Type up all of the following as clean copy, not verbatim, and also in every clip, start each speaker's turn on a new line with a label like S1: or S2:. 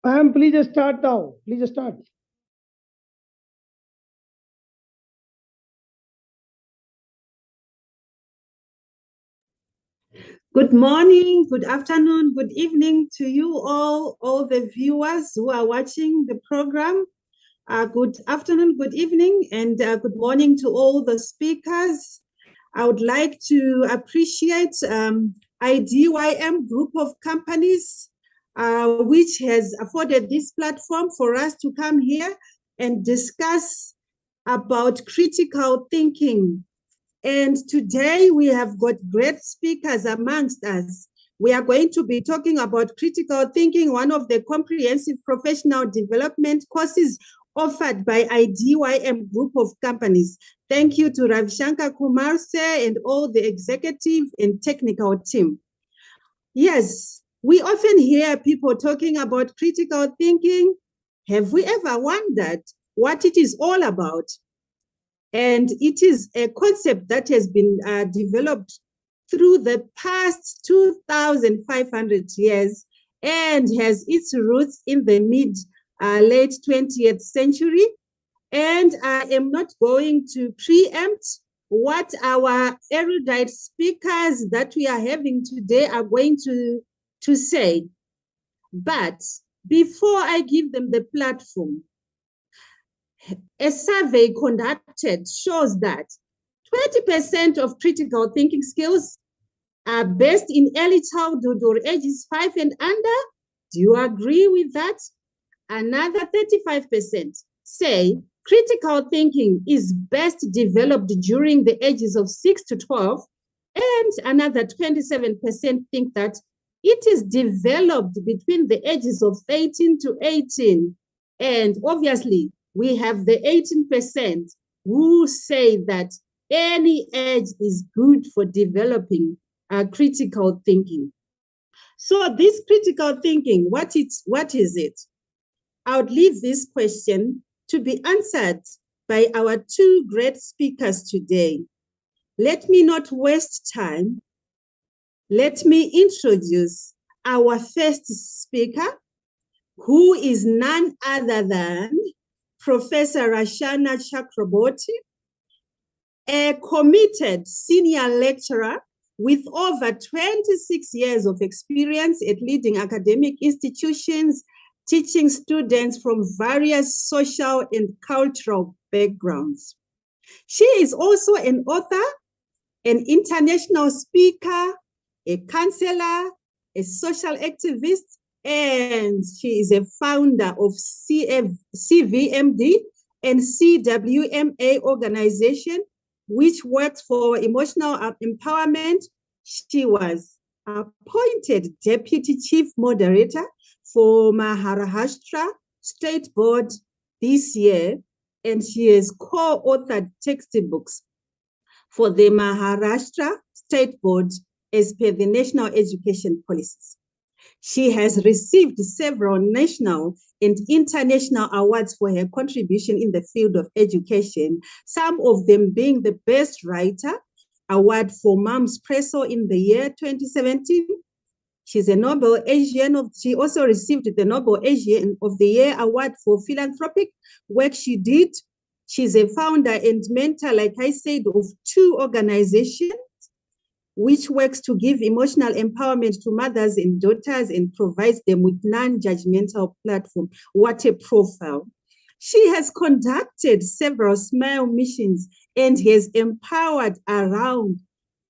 S1: Please start now. Please start.
S2: Good morning, good afternoon, good evening to you all the viewers who are watching the program. Good afternoon, good evening, and good morning to all the speakers. I would like to appreciate IDYM group of companies, which has afforded this platform for us to come here and discuss about critical thinking. And today we have got great speakers amongst us. We are going to be talking about critical thinking, one of the comprehensive professional development courses offered by IDYM group of companies. Thank you to Ravishankar Kumarse and all the executive and technical team. Yes, we often hear people talking about critical thinking. Have we ever wondered what it is all about? And it is a concept that has been developed through the past 2,500 years and has its roots in the late 20th century. And I am not going to preempt what our erudite speakers that we are having today are going to say. But before I give them the platform, a survey conducted shows that 20% of critical thinking skills are based in early childhood or ages 5 and under. Do you agree with that? Another 35% say critical thinking is best developed during the ages of 6 to 12, and another 27% think that it is developed between the ages of 13 to 18. And obviously, we have the 18% who say that any age is good for developing critical thinking. So this critical thinking, what is it? I would leave this question to be answered by our two great speakers today. Let me not waste time. Let me introduce our first speaker, who is none other than Professor Rashana Chakraborty, a committed senior lecturer with over 26 years of experience at leading academic institutions, teaching students from various social and cultural backgrounds. She is also an author, an international speaker, a counselor, a social activist, and she is a founder of CVMD and CWMA organization, which works for emotional empowerment. She was appointed Deputy Chief Moderator for Maharashtra State Board this year, and she has co-authored textbooks for the Maharashtra State Board as per the National Education Policies. She has received several national and international awards for her contribution in the field of education, some of them being the Best Writer Award for Mom's Presso in the year 2017. She's a Nobel Asian. She also received the Nobel Asian of the Year Award for philanthropic work she did. She's a founder and mentor, like I said, of two organizations which works to give emotional empowerment to mothers and daughters and provides them with non-judgmental platform. What a profile. She has conducted several SMILE missions and has empowered around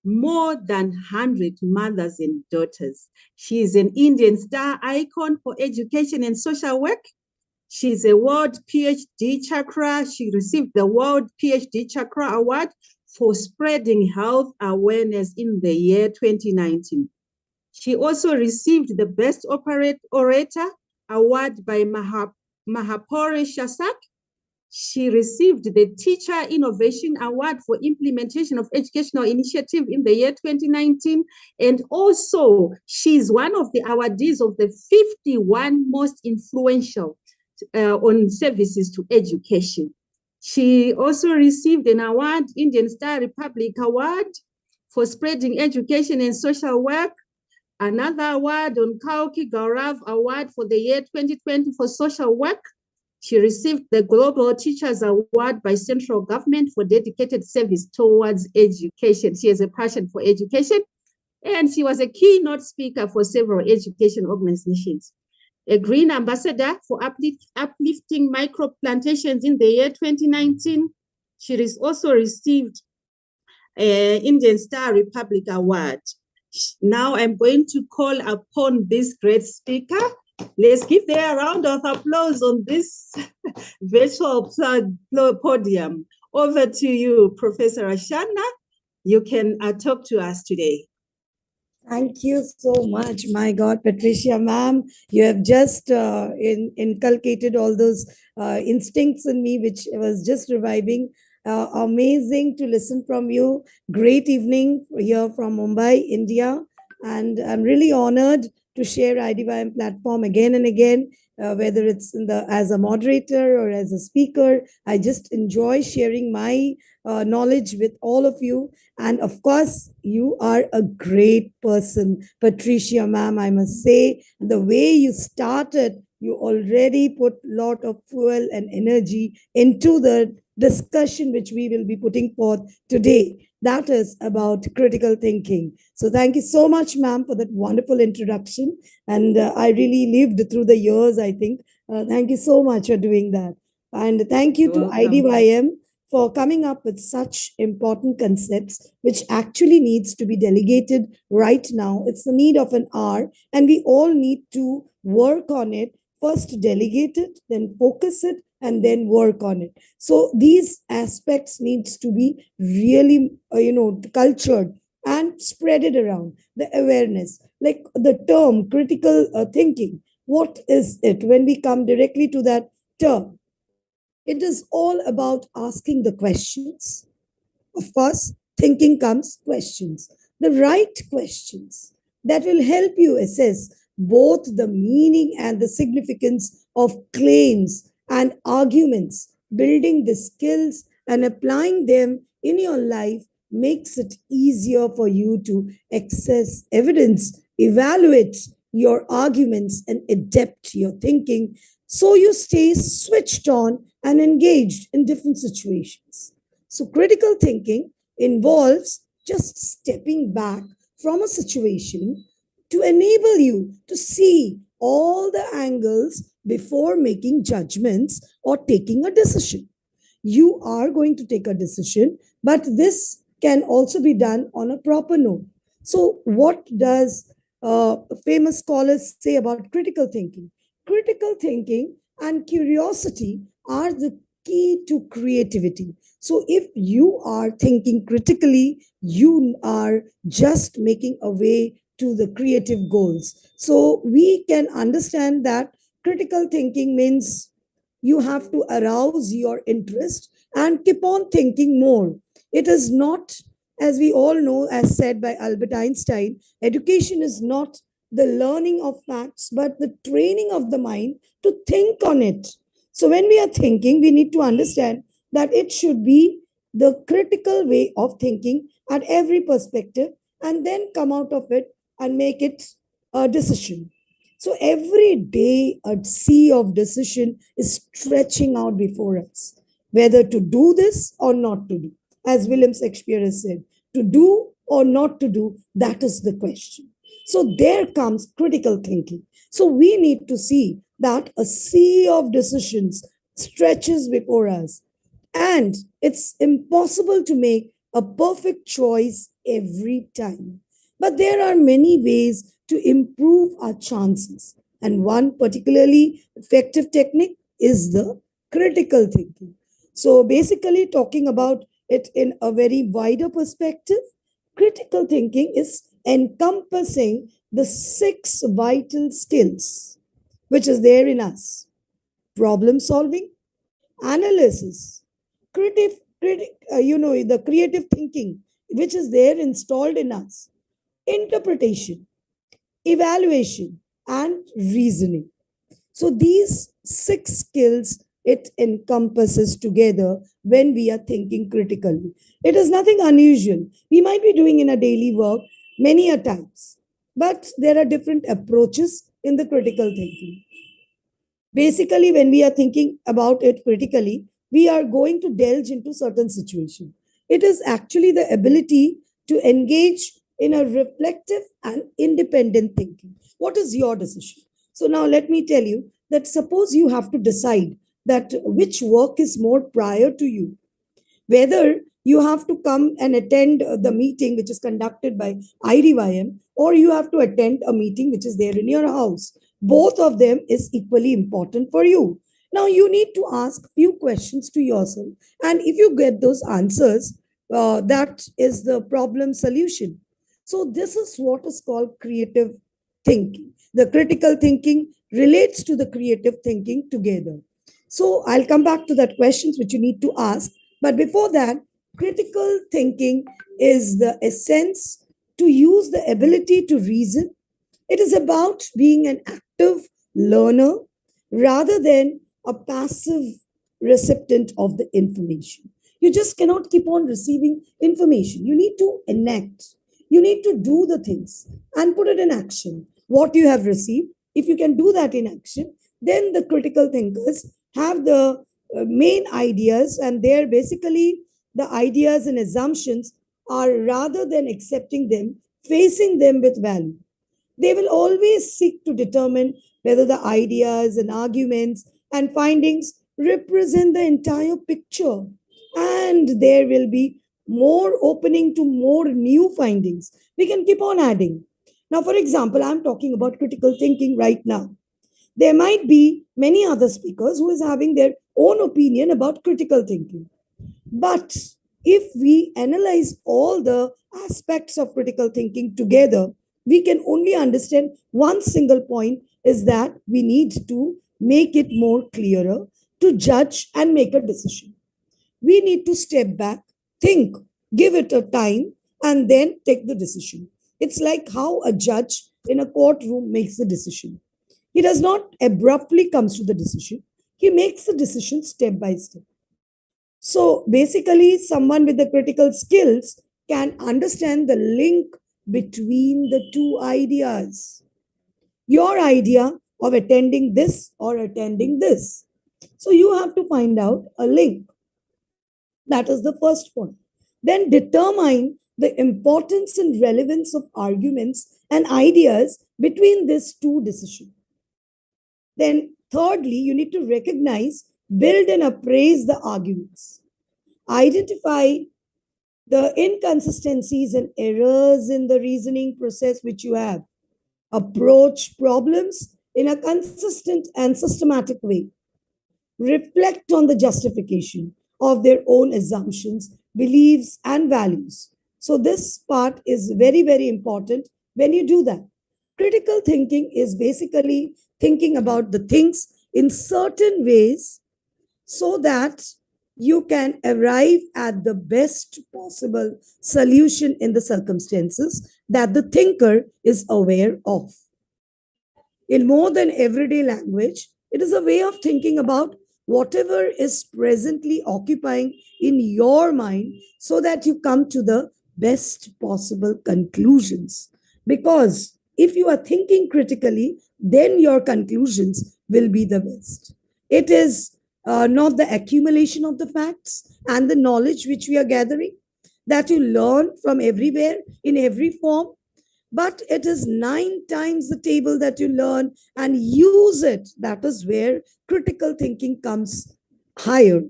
S2: more than 100 mothers and daughters. She is an Indian star icon for education and social work. She's a World PhD Chakra. She received the World PhD Chakra Award for spreading health awareness in the year 2019. She also received the Best Orator Award by Mahapore Shasak. She received the Teacher Innovation Award for implementation of educational initiative in the year 2019. And also, she's one of the awardees of the 51 most influential on services to education. She also received an award, Indian Star Republic Award, for spreading education and social work. another award on Kauki Gaurav Award for the year 2020 for social work. She received the Global Teachers Award by central government for dedicated service towards education. She has a passion for education, and she was a keynote speaker for several education organizations. A Green Ambassador for uplifting micro plantations in the year 2019. She also received an Indian Star Republic Award. Now I'm going to call upon this great speaker. Let's give them a round of applause on this virtual podium. Over to you, Professor Rashana. You can talk to us today.
S3: Thank you so much. My God, Patricia, ma'am, you have just inculcated all those instincts in me, which was just reviving. Amazing to listen from you. Great evening here from Mumbai, India. And I'm really honored to share IDYM platform again and again, whether it's as a moderator or as a speaker. I just enjoy sharing my knowledge with all of you. And of course, you are a great person, Patricia, ma'am. I must say, the way you started, you already put a lot of fuel and energy into the discussion which we will be putting forth today. That is about critical thinking. So thank you so much, ma'am, for that wonderful introduction. And I really lived through the years, I think. Thank you so much for doing that. And thank you to IDYM for coming up with such important concepts, which actually needs to be delegated right now. It's the need of an hour, and we all need to work on it. First delegate it, then focus it, and then work on it. So these aspects needs to be really, cultured and spread it around. The awareness, like the term critical thinking. What is it? When we come directly to that term, it is all about asking the questions. Of course, thinking comes questions, the right questions that will help you assess both the meaning and the significance of claims and arguments. Building the skills and applying them in your life makes it easier for you to access evidence, evaluate your arguments, and adapt your thinking so you stay switched on and engaged in different situations. So, critical thinking involves just stepping back from a situation to enable you to see all the angles before making judgments or taking a decision. You are going to take a decision, but this can also be done on a proper note. So, what does famous scholars say about critical thinking? Critical thinking and curiosity are the key to creativity. So, if you are thinking critically, you are just making a way to the creative goals. So, we can understand that critical thinking means you have to arouse your interest and keep on thinking more. It is not, as we all know, as said by Albert Einstein, education is not the learning of facts, but the training of the mind to think on it. So, when we are thinking, we need to understand that it should be the critical way of thinking at every perspective and then come out of it and make it a decision. So, every day, a sea of decision is stretching out before us, whether to do this or not to do. As William Shakespeare has said, to do or not to do, that is the question. So there comes critical thinking. So we need to see that a sea of decisions stretches before us, and it's impossible to make a perfect choice every time. But there are many ways to improve our chances. And one particularly effective technique is the critical thinking. So basically, talking about it in a very wider perspective, critical thinking is encompassing the 6 vital skills which is there in us: problem solving, analysis, the creative thinking which is there installed in us, interpretation, evaluation, and reasoning. So these 6 skills it encompasses together when we are thinking critically. It is nothing unusual. We might be doing in a daily work many a times. but there are different approaches in the critical thinking. Basically, when we are thinking about it critically, we are going to delve into certain situation. It is actually the ability to engage in a reflective and independent thinking. What is your decision? So now let me tell you that suppose you have to decide that which work is more prior to you, whether you have to come and attend the meeting which is conducted by IDYM, or you have to attend a meeting which is there in your house. Both of them is equally important for you. Now you need to ask few questions to yourself, and if you get those answers, that is the problem solution. So this is what is called creative thinking. The critical thinking relates to the creative thinking together. So I'll come back to that questions which you need to ask. But before that, critical thinking is the essence to use the ability to reason. It is about being an active learner rather than a passive recipient of the information. You just cannot keep on receiving information. You need to enact. You need to do the things and put it in action. What you have received, if you can do that in action, then the critical thinkers have the main ideas, and they're basically the ideas and assumptions are, rather than accepting them, facing them with value. They will always seek to determine whether the ideas and arguments and findings represent the entire picture, and there will be more opening to more new findings. We can keep on adding. Now, for example, I'm talking about critical thinking right now. There might be many other speakers who is having their own opinion about critical thinking. But if we analyze all the aspects of critical thinking together, we can only understand one single point, is that we need to make it more clearer to judge and make a decision. We need to step back, think, give it a time, and then take the decision. It's like how a judge in a courtroom makes the decision. He does not abruptly comes to the decision. He makes the decision step by step. So basically, someone with the critical skills can understand the link between the two ideas. Your idea of attending this or attending this. So you have to find out a link. That is the first point. Then determine the importance and relevance of arguments and ideas between these two decisions. Then, thirdly, you need to recognize, build, and appraise the arguments. Identify the inconsistencies and errors in the reasoning process which you have. Approach problems in a consistent and systematic way. Reflect on the justification of their own assumptions, beliefs, and values. So, this part is very, very important when you do that. Critical thinking is basically thinking about the things in certain ways so that you can arrive at the best possible solution in the circumstances that the thinker is aware of. In more than everyday language, it is a way of thinking about whatever is presently occupying in your mind so that you come to the best possible conclusions. Because if you are thinking critically, then your conclusions will be the best. It is not the accumulation of the facts and the knowledge which we are gathering that you learn from everywhere in every form, but it is 9 times the table that you learn and use it. That is where critical thinking comes higher.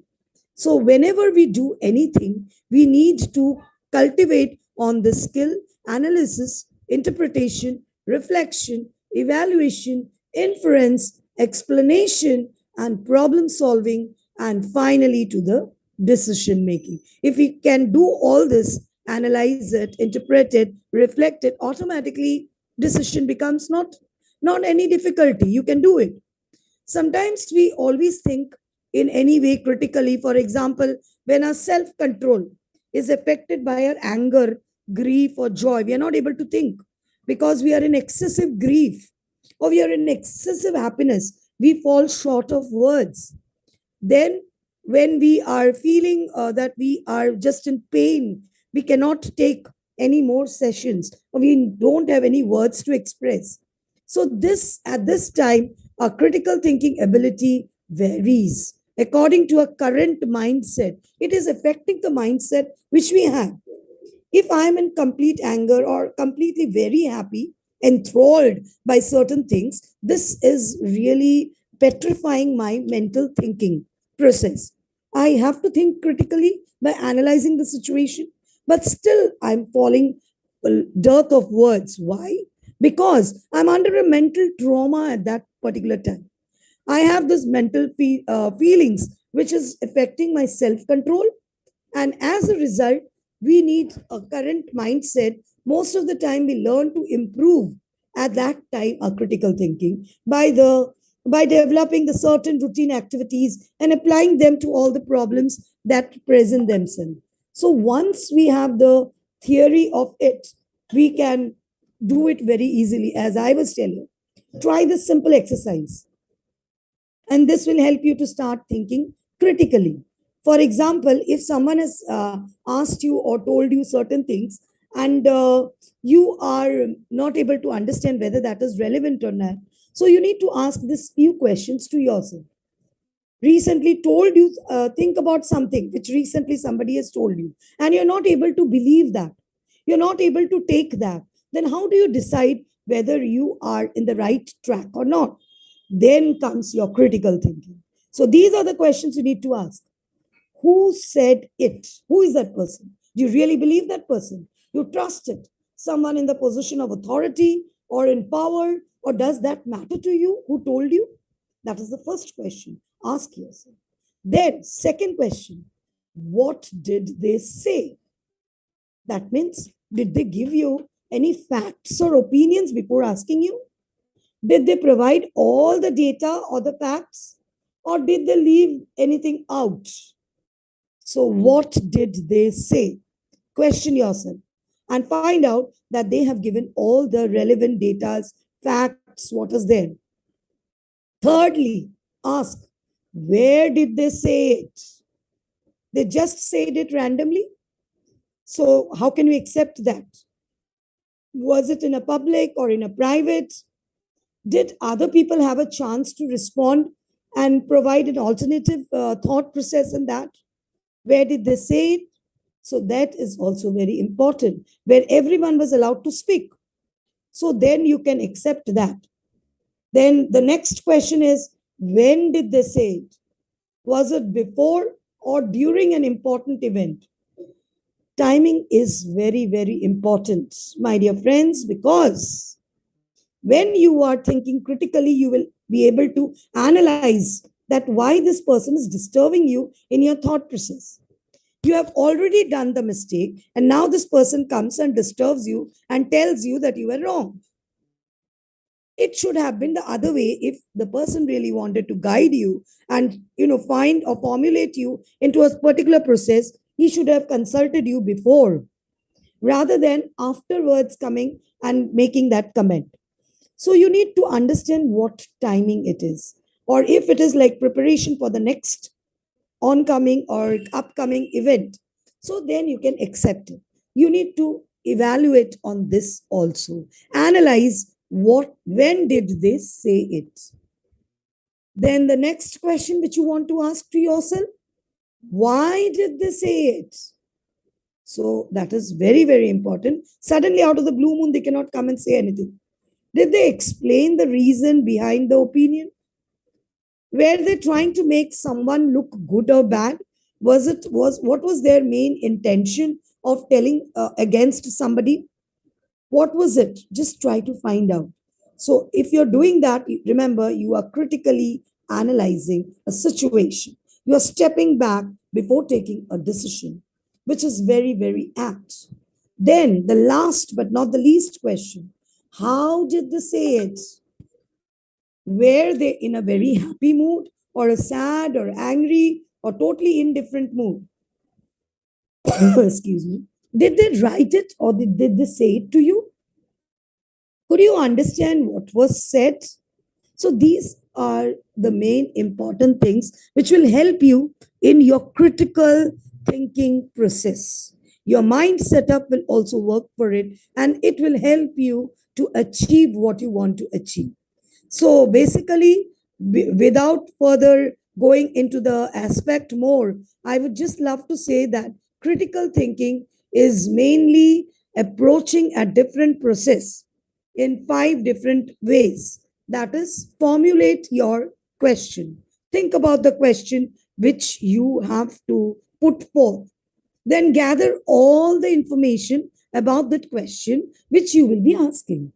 S3: So whenever we do anything, we need to cultivate on the skill, analysis, interpretation, reflection, evaluation, inference, explanation, and problem solving, and finally to the decision making. If we can do all this, analyze it, interpret it, reflect it, automatically decision becomes not any difficulty. You can do it. Sometimes we always think in any way critically. For example, when our self-control is affected by our anger, grief, or joy, we are not able to think because we are in excessive grief or we are in excessive happiness. We fall short of words. Then when we are feeling that we are just in pain, we cannot take any more sessions, or we don't have any words to express. So this at this time, our critical thinking ability varies according to our current mindset. It is affecting the mindset which we have. If I'm in complete anger or completely very happy, enthralled by certain things, this is really petrifying my mental thinking process. I have to think critically by analyzing the situation, but still I'm falling dearth of words. Why? Because I'm under a mental trauma at that particular time. I have this mental feelings which is affecting my self control, and as a result, we need a current mindset. Most of the time, we learn to improve at that time our critical thinking by developing the certain routine activities and applying them to all the problems that present themselves. So once we have the theory of it, we can do it very easily. As I was telling, try this simple exercise, and this will help you to start thinking critically. For example, if someone has asked you or told you certain things, and you are not able to understand whether that is relevant or not, so you need to ask this few questions to yourself. Recently told you, think about something which recently somebody has told you, and you're not able to believe that, you're not able to take that, then how do you decide whether you are in the right track or not? Then comes your critical thinking. So these are the questions you need to ask. Who said it? Who is that person? Do you really believe that person? You trust it? Someone in the position of authority or in power? Or does that matter to you? Who told you? That is the first question. Ask yourself. Then, second question, what did they say? That means, did they give you any facts or opinions before asking you? Did they provide all the data or the facts? Or did they leave anything out? So, what did they say? Question yourself and find out that they have given all the relevant data, facts, what is there. Thirdly, ask, where did they say it? They just said it randomly. So, how can we accept that? Was it in a public or in a private? Did other people have a chance to respond and provide an alternative thought process in that? Where did they say it? So that is also very important, where everyone was allowed to speak. So then you can accept that. Then the next question is, when did they say it? Was it before or during an important event? Timing is very, very important, my dear friends, because when you are thinking critically, you will be able to analyze that why this person is disturbing you in your thought process. You have already done the mistake, and now this person comes and disturbs you and tells you that you were wrong. It should have been the other way. If the person really wanted to guide you and find or formulate you into a particular process, he should have consulted you before rather than afterwards coming and making that comment. So you need to understand what timing it is, or if it is like preparation for the next oncoming or upcoming event. So then you can accept it. You need to evaluate on this also. Analyze when did they say it? Then the next question which you want to ask to yourself, why did they say it? So that is very, very important. Suddenly out of the blue moon, they cannot come and say anything. Did they explain the reason behind the opinion? Were they trying to make someone look good or bad? What was their main intention of telling against somebody? What was it? Just try to find out. So if you're doing that, remember, you are critically analyzing a situation. You are stepping back before taking a decision, which is very, very apt. Then the last but not the least question, how did they say it? Were they in a very happy mood or a sad or angry or totally indifferent mood? Excuse me. Did they write it or did they say it to you? Could you understand what was said? So these are the main important things which will help you in your critical thinking process. Your mind setup will also work for it, and it will help you to achieve what you want to achieve. So basically, without further going into the aspect more, I would just love to say that critical thinking is mainly approaching a different process in 5 different ways. That is, formulate your question. Think about the question which you have to put forth. Then gather all the information about that question which you will be asking.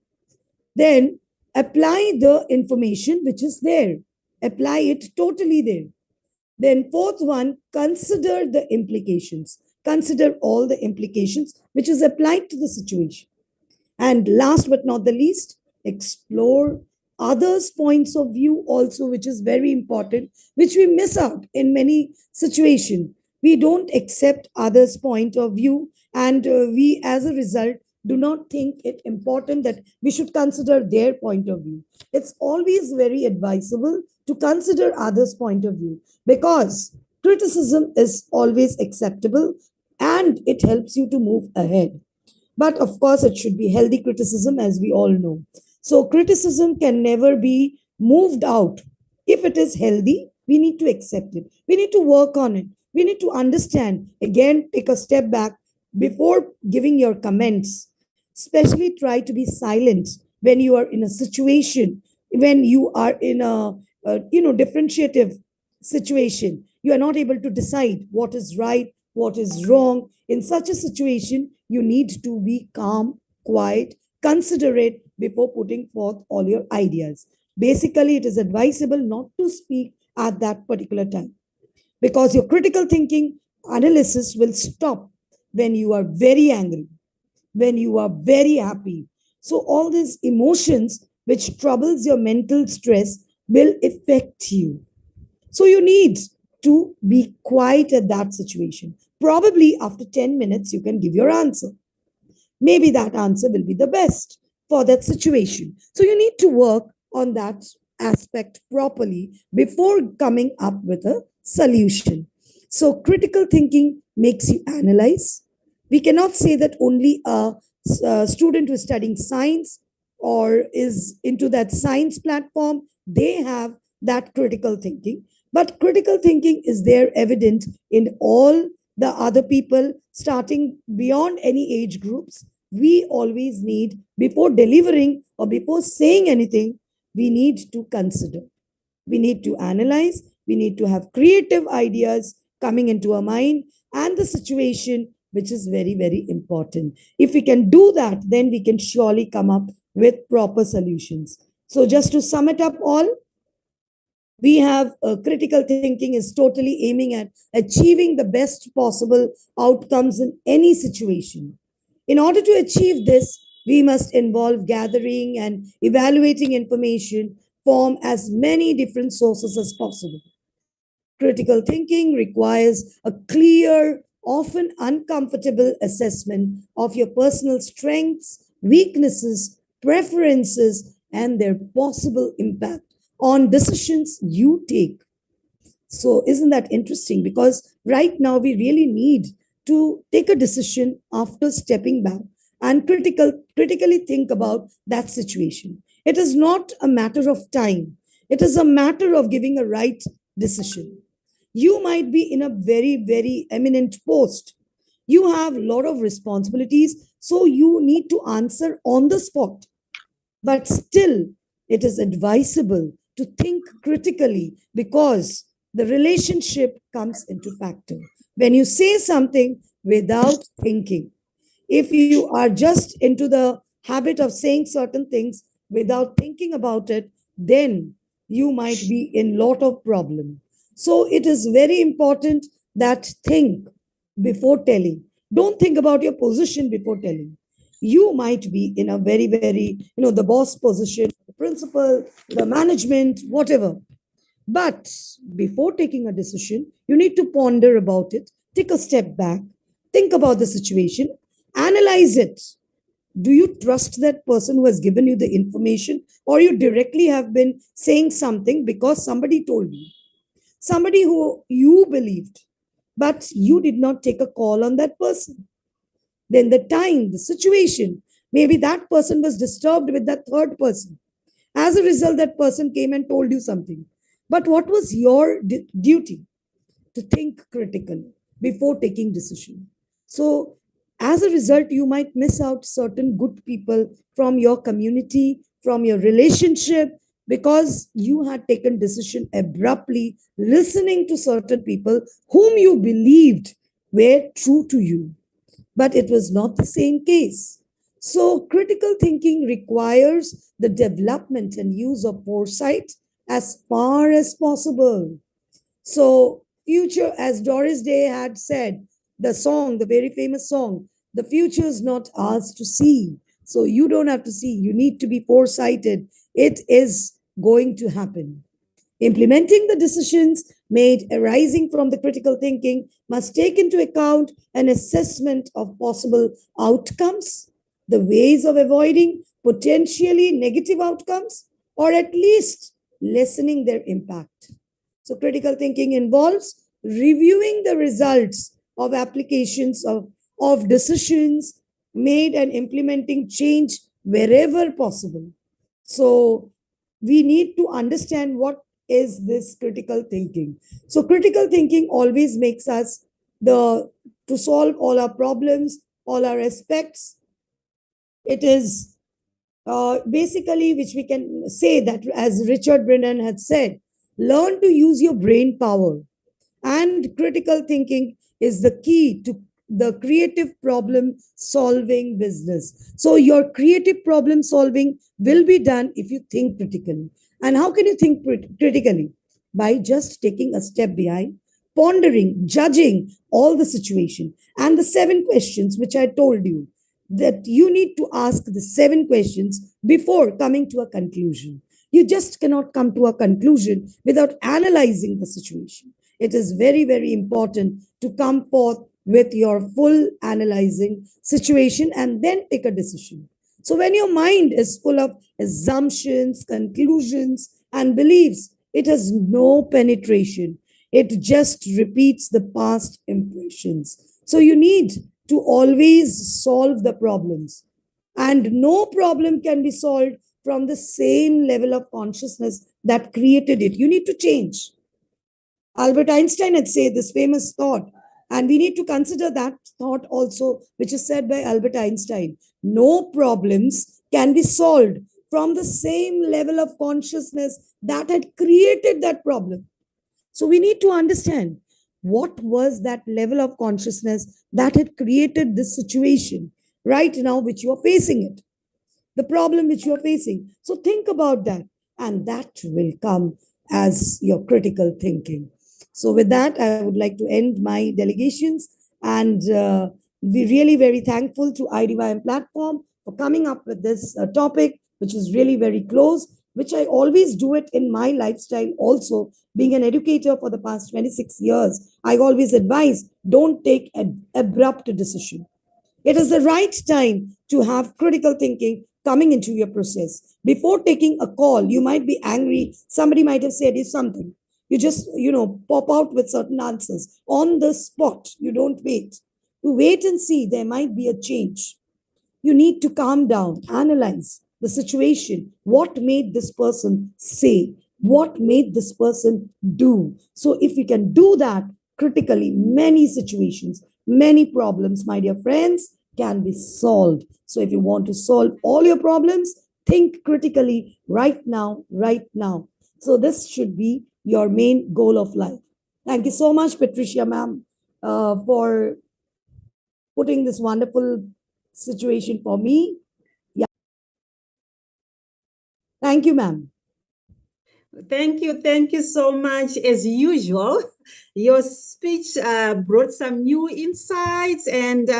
S3: Then apply the information which is there. Apply it totally there. Then, fourth one, consider the implications. Consider all the implications which is applied to the situation. And last but not the least, explore others' points of view also, which is very important, which we miss out in many situations. We don't accept others' point of view, and we, as a result, do not think it important that we should consider their point of view. It's always very advisable to consider others' point of view, because criticism is always acceptable and it helps you to move ahead. But of course, it should be healthy criticism, as we all know. So, criticism can never be moved out. If it is healthy, we need to accept it. We need to work on it. We need to understand. Again, take a step back before giving your comments. Especially try to be silent when you are in a situation, when you are in a differentiative situation. You are not able to decide what is right, what is wrong. In such a situation, you need to be calm, quiet, considerate before putting forth all your ideas. Basically, it is advisable not to speak at that particular time, because your critical thinking analysis will stop when you are very angry, when you are very happy. So all these emotions which troubles your mental stress will affect you. So you need to be quiet at that situation. Probably after 10 minutes, you can give your answer. Maybe that answer will be the best for that situation. So you need to work on that aspect properly before coming up with a solution. So critical thinking makes you analyze. We cannot say that only a student who is studying science or is into that science platform, they have that critical thinking. But critical thinking is there evident in all the other people, starting beyond any age groups. We always need, before delivering or before saying anything, we need to consider. We need to analyze. We need to have creative ideas coming into our mind and the situation, which is very, very important. If we can do that, then we can surely come up with proper solutions. So, just to sum it up all, we have critical thinking is totally aiming at achieving the best possible outcomes in any situation. In order to achieve this, we must involve gathering and evaluating information from as many different sources as possible. Critical thinking requires a clear, often uncomfortable assessment of your personal strengths, weaknesses, preferences, and their possible impact on decisions you take. So, isn't that interesting? Because right now we really need to take a decision after stepping back and critically think about that situation. It is not a matter of time, it is a matter of giving a right decision. You might be in a very, very eminent post. You have a lot of responsibilities, so you need to answer on the spot. But still, it is advisable to think critically, because the relationship comes into factor. When you say something without thinking, if you are just into the habit of saying certain things without thinking about it, then you might be in lot of problem. So it is very important that think before telling. Don't think about your position before telling. You might be in a very, very, the boss position, the principal, the management, whatever. But before taking a decision, you need to ponder about it, take a step back, think about the situation, analyze it. Do you trust that person who has given you the information, or you directly have been saying something because somebody told you, somebody who you believed, but you did not take a call on that person? then the time, the situation, maybe that person was disturbed with that third person. As a result, that person came and told you something. But what was your duty? To think critically before taking decision. So as a result, you might miss out certain good people from your community, from your relationship, because you had taken decision abruptly, listening to certain people whom you believed were true to you. But it was not the same case. So critical thinking requires the development and use of foresight as far as possible. So, future, as Doris Day had said, the song, the very famous song, the future is not ours to see. So, you don't have to see, you need to be foresighted. It is going to happen. Implementing the decisions made arising from the critical thinking must take into account an assessment of possible outcomes, the ways of avoiding potentially negative outcomes, or at least lessening their impact. So, critical thinking involves reviewing the results of applications of decisions made and implementing change wherever possible. So, we need to understand what is this critical thinking. So, critical thinking always makes us to solve all our problems, all our aspects. It is basically, which we can say that, as Richard Brennan had said, learn to use your brain power. And critical thinking is the key to the creative problem solving business. So, your creative problem solving will be done if you think critically. And how can you think critically? By just taking a step behind, pondering, judging all the situation. And the 7 questions which I told you, that you need to ask the 7 questions before coming to a conclusion. You just cannot come to a conclusion without analyzing the situation. It is very, very important to come forth with your full analyzing situation and then take a decision. So when your mind is full of assumptions, conclusions, and beliefs, it has no penetration. It just repeats the past impressions. So you need to always solve the problems. And no problem can be solved from the same level of consciousness that created it. You need to change. Albert Einstein had said this famous thought, and we need to consider that thought also, which is said by Albert Einstein. No problems can be solved from the same level of consciousness that had created that problem. So we need to understand what was that level of consciousness that had created this situation right now, which you are facing it, the problem which you are facing. So think about that, and that will come as your critical thinking. So with that, I would like to end my delegations, and we're really very thankful to IDYM platform for coming up with this topic, which is really very close, which I always do it in my lifestyle also. Being an educator for the past 26 years, I always advise, don't take an abrupt decision. It is the right time to have critical thinking coming into your process. Before taking a call, you might be angry. Somebody might have said you something. You just, pop out with certain answers on the spot. You don't wait. You wait and see. There might be a change. You need to calm down, analyze the situation. What made this person say? What made this person do? So if we can do that critically, many situations, many problems, my dear friends, can be solved. So if you want to solve all your problems, think critically right now, right now. So this should be your main goal of life. Thank you so much, Patricia, ma'am, for putting this wonderful situation for me. Yeah. Thank you, ma'am.
S2: Thank you so much. As usual, your speech brought some new insights, and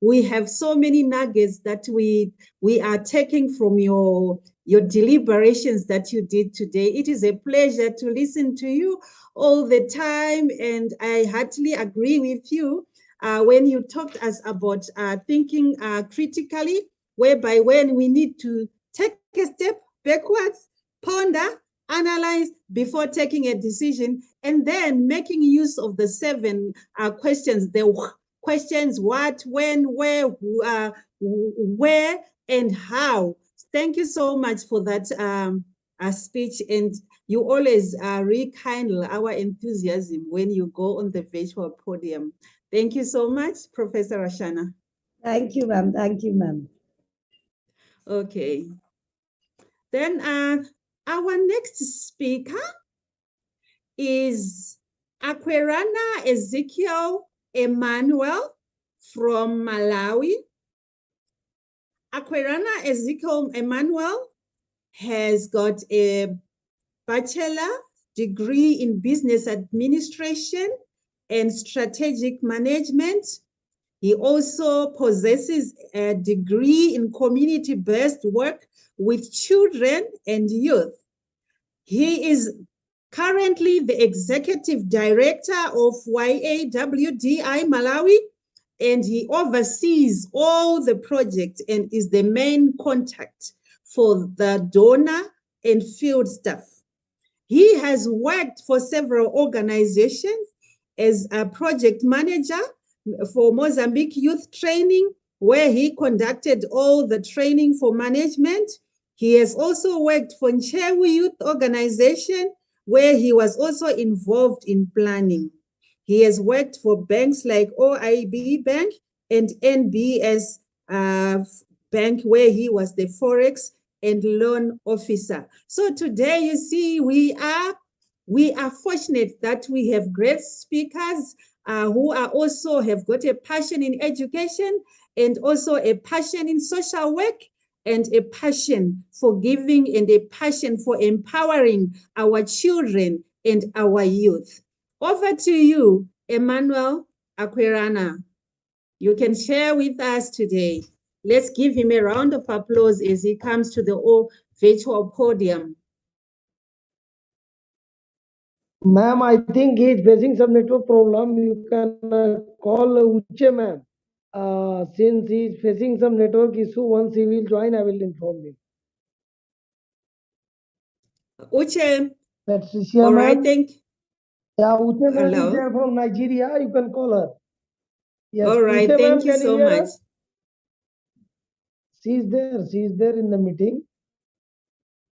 S2: we have so many nuggets that we are taking from your deliberations that you did today. It is a pleasure to listen to you all the time, and I heartily agree with you when you talked us about thinking critically, whereby when we need to take a step backwards, ponder, analyze before taking a decision, and then making use of the 7 questions, the questions: what, when, where, and how. Thank you so much for that speech, and you always rekindle our enthusiasm when you go on the virtual podium. Thank you so much, Professor Rashana.
S3: Thank you, ma'am. Thank you, ma'am.
S2: Okay. Then our next speaker is Aquarana Ezekiel Emmanuel from Malawi. Aquarana Ezekiel Emmanuel has got a bachelor degree in business administration and strategic management. He also possesses a degree in community-based work with children and youth. He is currently the executive director of YAWDI Malawi, and he oversees all the projects and is the main contact for the donor and field staff. He has worked for several organizations as a project manager for Mozambique Youth Training, where he conducted all the training for management. He has also worked for Nchewu Youth Organization, where he was also involved in planning. He has worked for banks like OIB Bank and NBS Bank, where he was the Forex and loan officer. So today, you see, we are fortunate that we have great speakers who are also have got a passion in education and also a passion in social work and a passion for giving and a passion for empowering our children and our youth. Over to you, Emmanuel Aquarana. You can share with us today. Let's give him a round of applause as he comes to the virtual podium.
S1: Ma'am, I think he is facing some network problem. You can call Uche ma'am. Since he is facing some network issue, once he will join, I will inform him.
S2: Uche.
S1: Patricia
S2: All right,
S1: ma'am.
S2: thank you.
S1: Yeah, Uche ma'am is
S2: Hello.
S1: there from Nigeria. You can call her. Yes,
S2: All right,
S1: Uche
S2: thank
S1: ma'am,
S2: you
S1: can
S2: so
S1: you hear
S2: much.
S1: us? She is there. She is there in the meeting.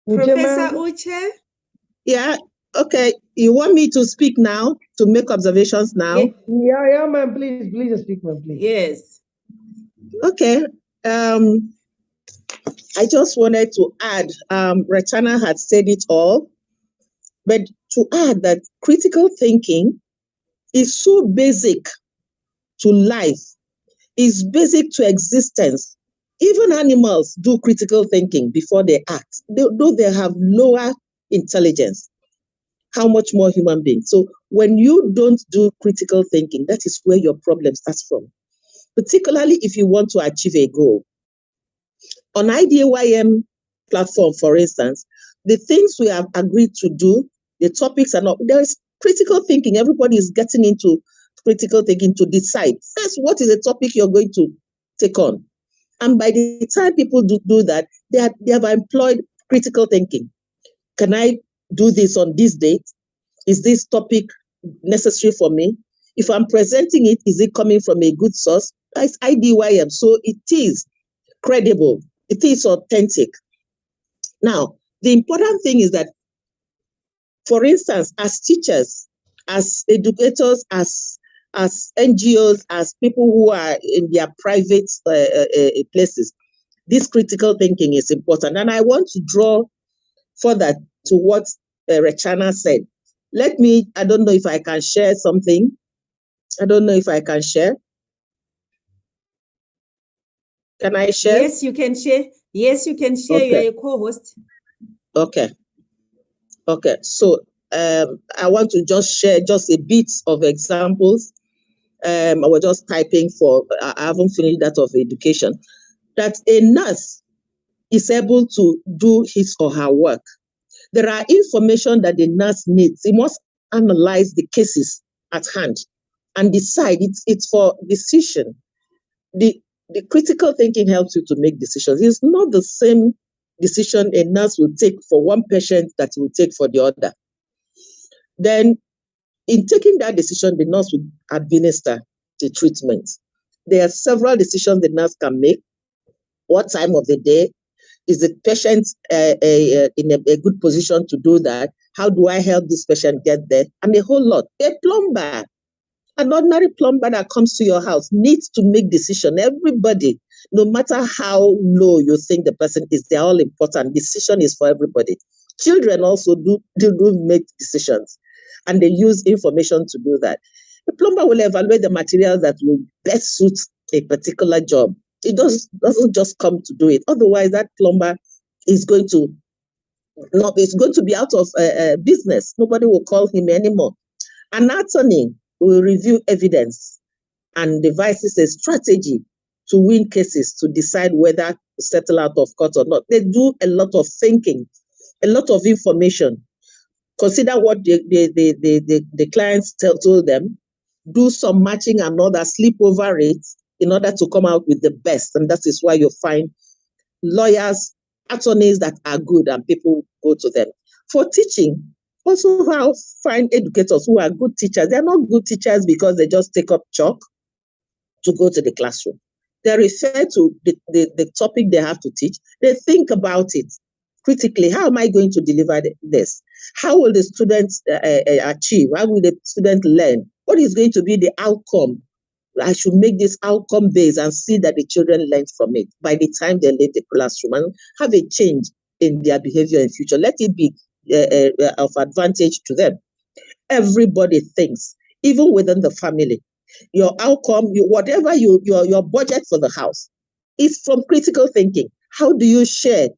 S1: Uche
S2: Professor
S1: ma'am.
S2: Uche?
S4: Yeah, okay. You want me to speak now, to make observations now?
S1: Yeah, ma'am. Please speak, ma'am, please.
S2: Yes.
S4: Okay. I just wanted to add, Rashana had said it all, but to add that critical thinking is so basic to life, is basic to existence. Even animals do critical thinking before they act, though they have lower intelligence. How much more human beings? So when you don't do critical thinking, that is where your problem starts from, particularly if you want to achieve a goal. On IDYM platform, for instance, the things we have agreed to do, the topics are not, there is critical thinking. Everybody is getting into critical thinking to decide first what is the topic you're going to take on. And by the time people do that, they have employed critical thinking. Can I do this on this date? Is this topic necessary for me? If I'm presenting it, is it coming from a good source? It's IDYM, so it is credible. It is authentic. Now, the important thing is that, for instance, as teachers, as educators, as NGOs, as people who are in their private places, this critical thinking is important. And I want to draw further to what Rashana said. I don't know if I can share something. I don't know if I can share. Can I share?
S2: Yes, you can share. Yes, you can share.
S4: Okay.
S2: You're a co-host.
S4: Okay. So I want to just share just a bit of examples. I was just typing I haven't finished that of education, that a nurse is able to do his or her work. There are information that the nurse needs. He must analyze the cases at hand and decide. It's for decision. The critical thinking helps you to make decisions. It's not the same decision a nurse will take for one patient that he will take for the other. Then, in taking that decision, the nurse will administer the treatment. There are several decisions the nurse can make. What time of the day? Is the patient in a good position to do that? How do I help this patient get there? And a whole lot. A plumber, an ordinary plumber that comes to your house needs to make decision. Everybody, no matter how low you think the person is, they're all important. Decision is for everybody. Children also do make decisions, and they use information to do that. The plumber will evaluate the materials that will best suit a particular job. It doesn't just come to do it. Otherwise, that plumber is going to be out of business. Nobody will call him anymore. An attorney will review evidence and devises a strategy to win cases, to decide whether to settle out of court or not. They do a lot of thinking, a lot of information. Consider what the clients told them, do some matching and other, sleep over it in order to come out with the best. And that is why you find lawyers, attorneys that are good, and people go to them. For teaching, also find educators who are good teachers. They're not good teachers because they just take up chalk to go to the classroom. They refer to the topic they have to teach. They think about it critically. How am I going to deliver this? How will the students achieve? How will the student learn? What is going to be the outcome? I should make this outcome based and see that the children learn from it by the time they leave the classroom and have a change in their behavior in future. Let it be of advantage to them. Everybody thinks, even within the family. Your outcome, whatever your budget for the house is from critical thinking. How do you share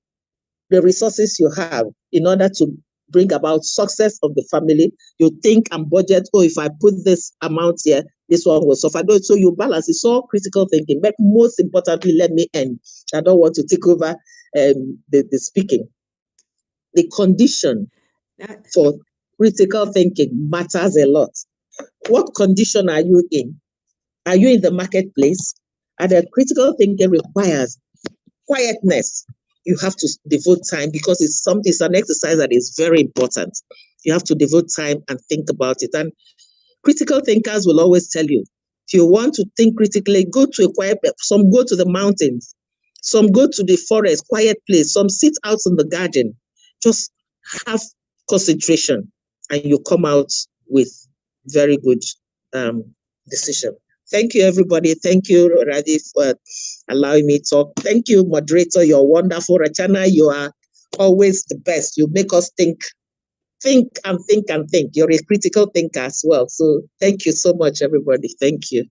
S4: the resources you have in order to bring about success of the family? You think and budget, if I put this amount here, this one will suffer. So you balance. It's all critical thinking. But most importantly, let me end. I don't want to take over the speaking. The condition for critical thinking matters a lot. What condition are you in? Are you in the marketplace? And the critical thinking requires quietness. You have to devote time because it's an exercise that is very important. You have to devote time and think about it. And critical thinkers will always tell you, if you want to think critically, go to a quiet place. Some go to the mountains. Some go to the forest, quiet place. Some sit out in the garden. Just have concentration and you come out with very good decision. Thank you, everybody. Thank you, Radhi, for allowing me to talk. Thank you, moderator. You're wonderful. Rashana, you are always the best. You make us think and think and think. You're a critical thinker as well. So thank you so much, everybody. Thank you.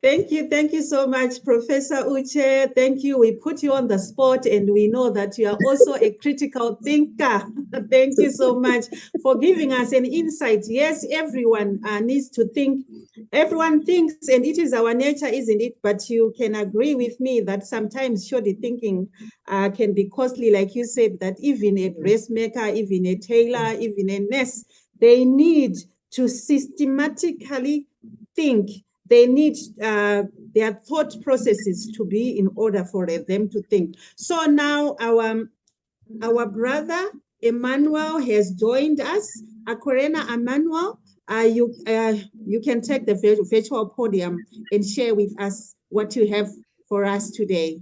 S2: Thank you so much, Professor Uche. Thank you. We put you on the spot and we know that you are also a critical thinker. Thank you so much for giving us an insight. Yes, everyone needs to think. Everyone thinks, and it is our nature, isn't it? But you can agree with me that sometimes shoddy thinking can be costly. Like you said, that even a dressmaker, even a tailor, even a nurse, they need to systematically think. They need their thought processes to be in order for them to think. So now our brother Emmanuel has joined us. Aquarana, Emmanuel, you can take the virtual podium and share with us what you have for us today.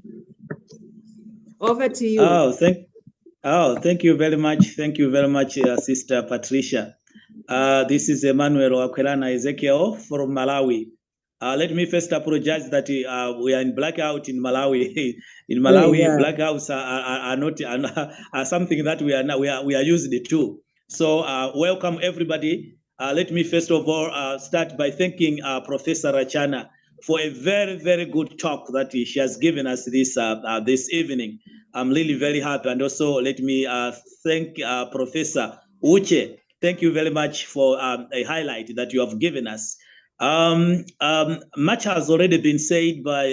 S2: Over to you.
S5: Thank you very much. Thank you very much, Sister Patricia. This is Emmanuel Aquarana Ezekiel from Malawi. Let me first apologize that we are in blackout in Malawi. In Malawi, blackouts are not something that we are used to. So welcome everybody. Let me first of all start by thanking Professor Rashana for a very, very good talk that she has given us this evening. I'm really very happy, and also let me thank Professor Uche. Thank you very much for a highlight that you have given us. Much has already been said by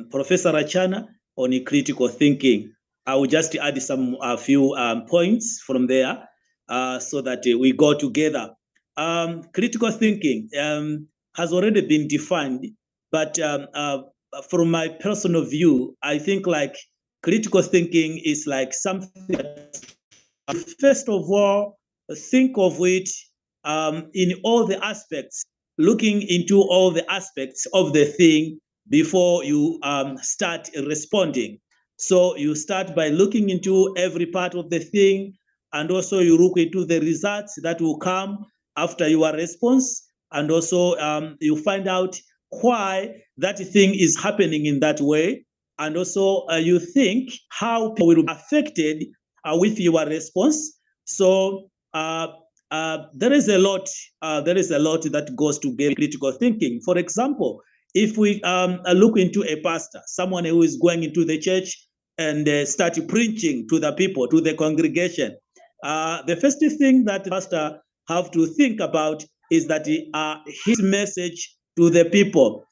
S5: Professor Rashana on critical thinking. I will just add a few points from there so that we go together. Critical thinking has already been defined, but from my personal view, I think like critical thinking is like something that, first of all, think of it in all the aspects looking into all the aspects of the thing before you start responding. So you start by looking into every part of the thing, and also you look into the results that will come after your response, and also you find out why that thing is happening in that way, and also you think how people will be affected with your response. So there is a lot that goes to critical thinking. For example, if we look into a pastor, someone who is going into the church and start preaching to the people, to the congregation, the first thing that the pastor have to think about is that his message to the people,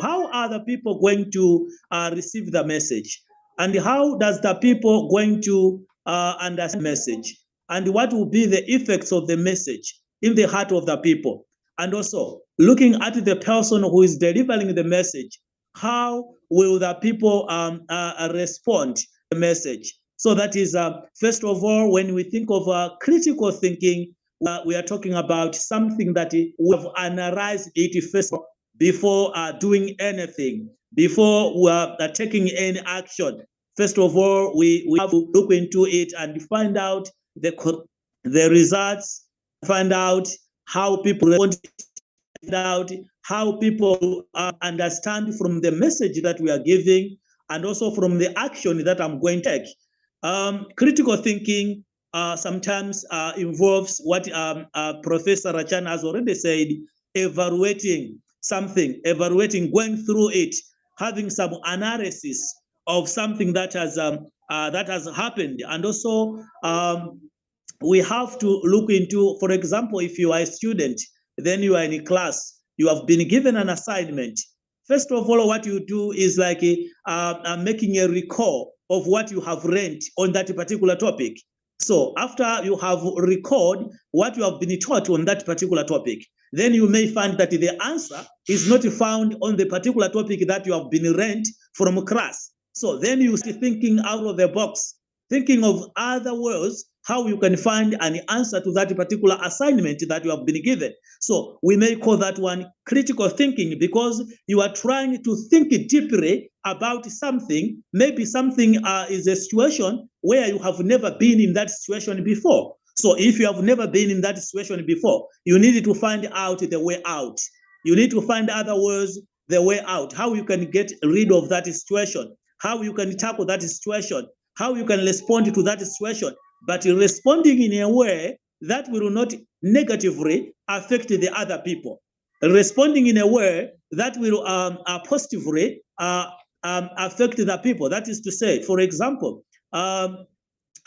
S5: how are the people going to receive the message? And how does the people going to understand the message? And what will be the effects of the message in the heart of the people? And also looking at the person who is delivering the message, how will the people respond to the message? So that is, first of all, when we think of critical thinking, we are talking about something that we have analyzed it first before doing anything, before we are taking any action. First of all, we have to look into it and find out the results, find out how people respond, find out how people understand from the message that we are giving, and also from the action that I'm going to take. Critical thinking sometimes involves what Professor Rashana has already said, evaluating something, going through it, having some analysis of something that has happened. And also we have to look into, for example, if you are a student, then you are in a class, you have been given an assignment. First of all, what you do is like making a recall of what you have learned on that particular topic. So after you have recalled what you have been taught on that particular topic, then you may find that the answer is not found on the particular topic that you have been learned from class. So then you start thinking out of the box, thinking of other ways how you can find an answer to that particular assignment that you have been given. So we may call that one critical thinking, because you are trying to think deeply about something. Maybe something is a situation where you have never been in that situation before. So if you have never been in that situation before, you need to find out the way out. You need to find other ways, the way out, how you can get rid of that situation, how you can tackle that situation, how you can respond to that situation, but responding in a way that will not negatively affect the other people. Responding in a way that will positively affect the people. That is to say, for example,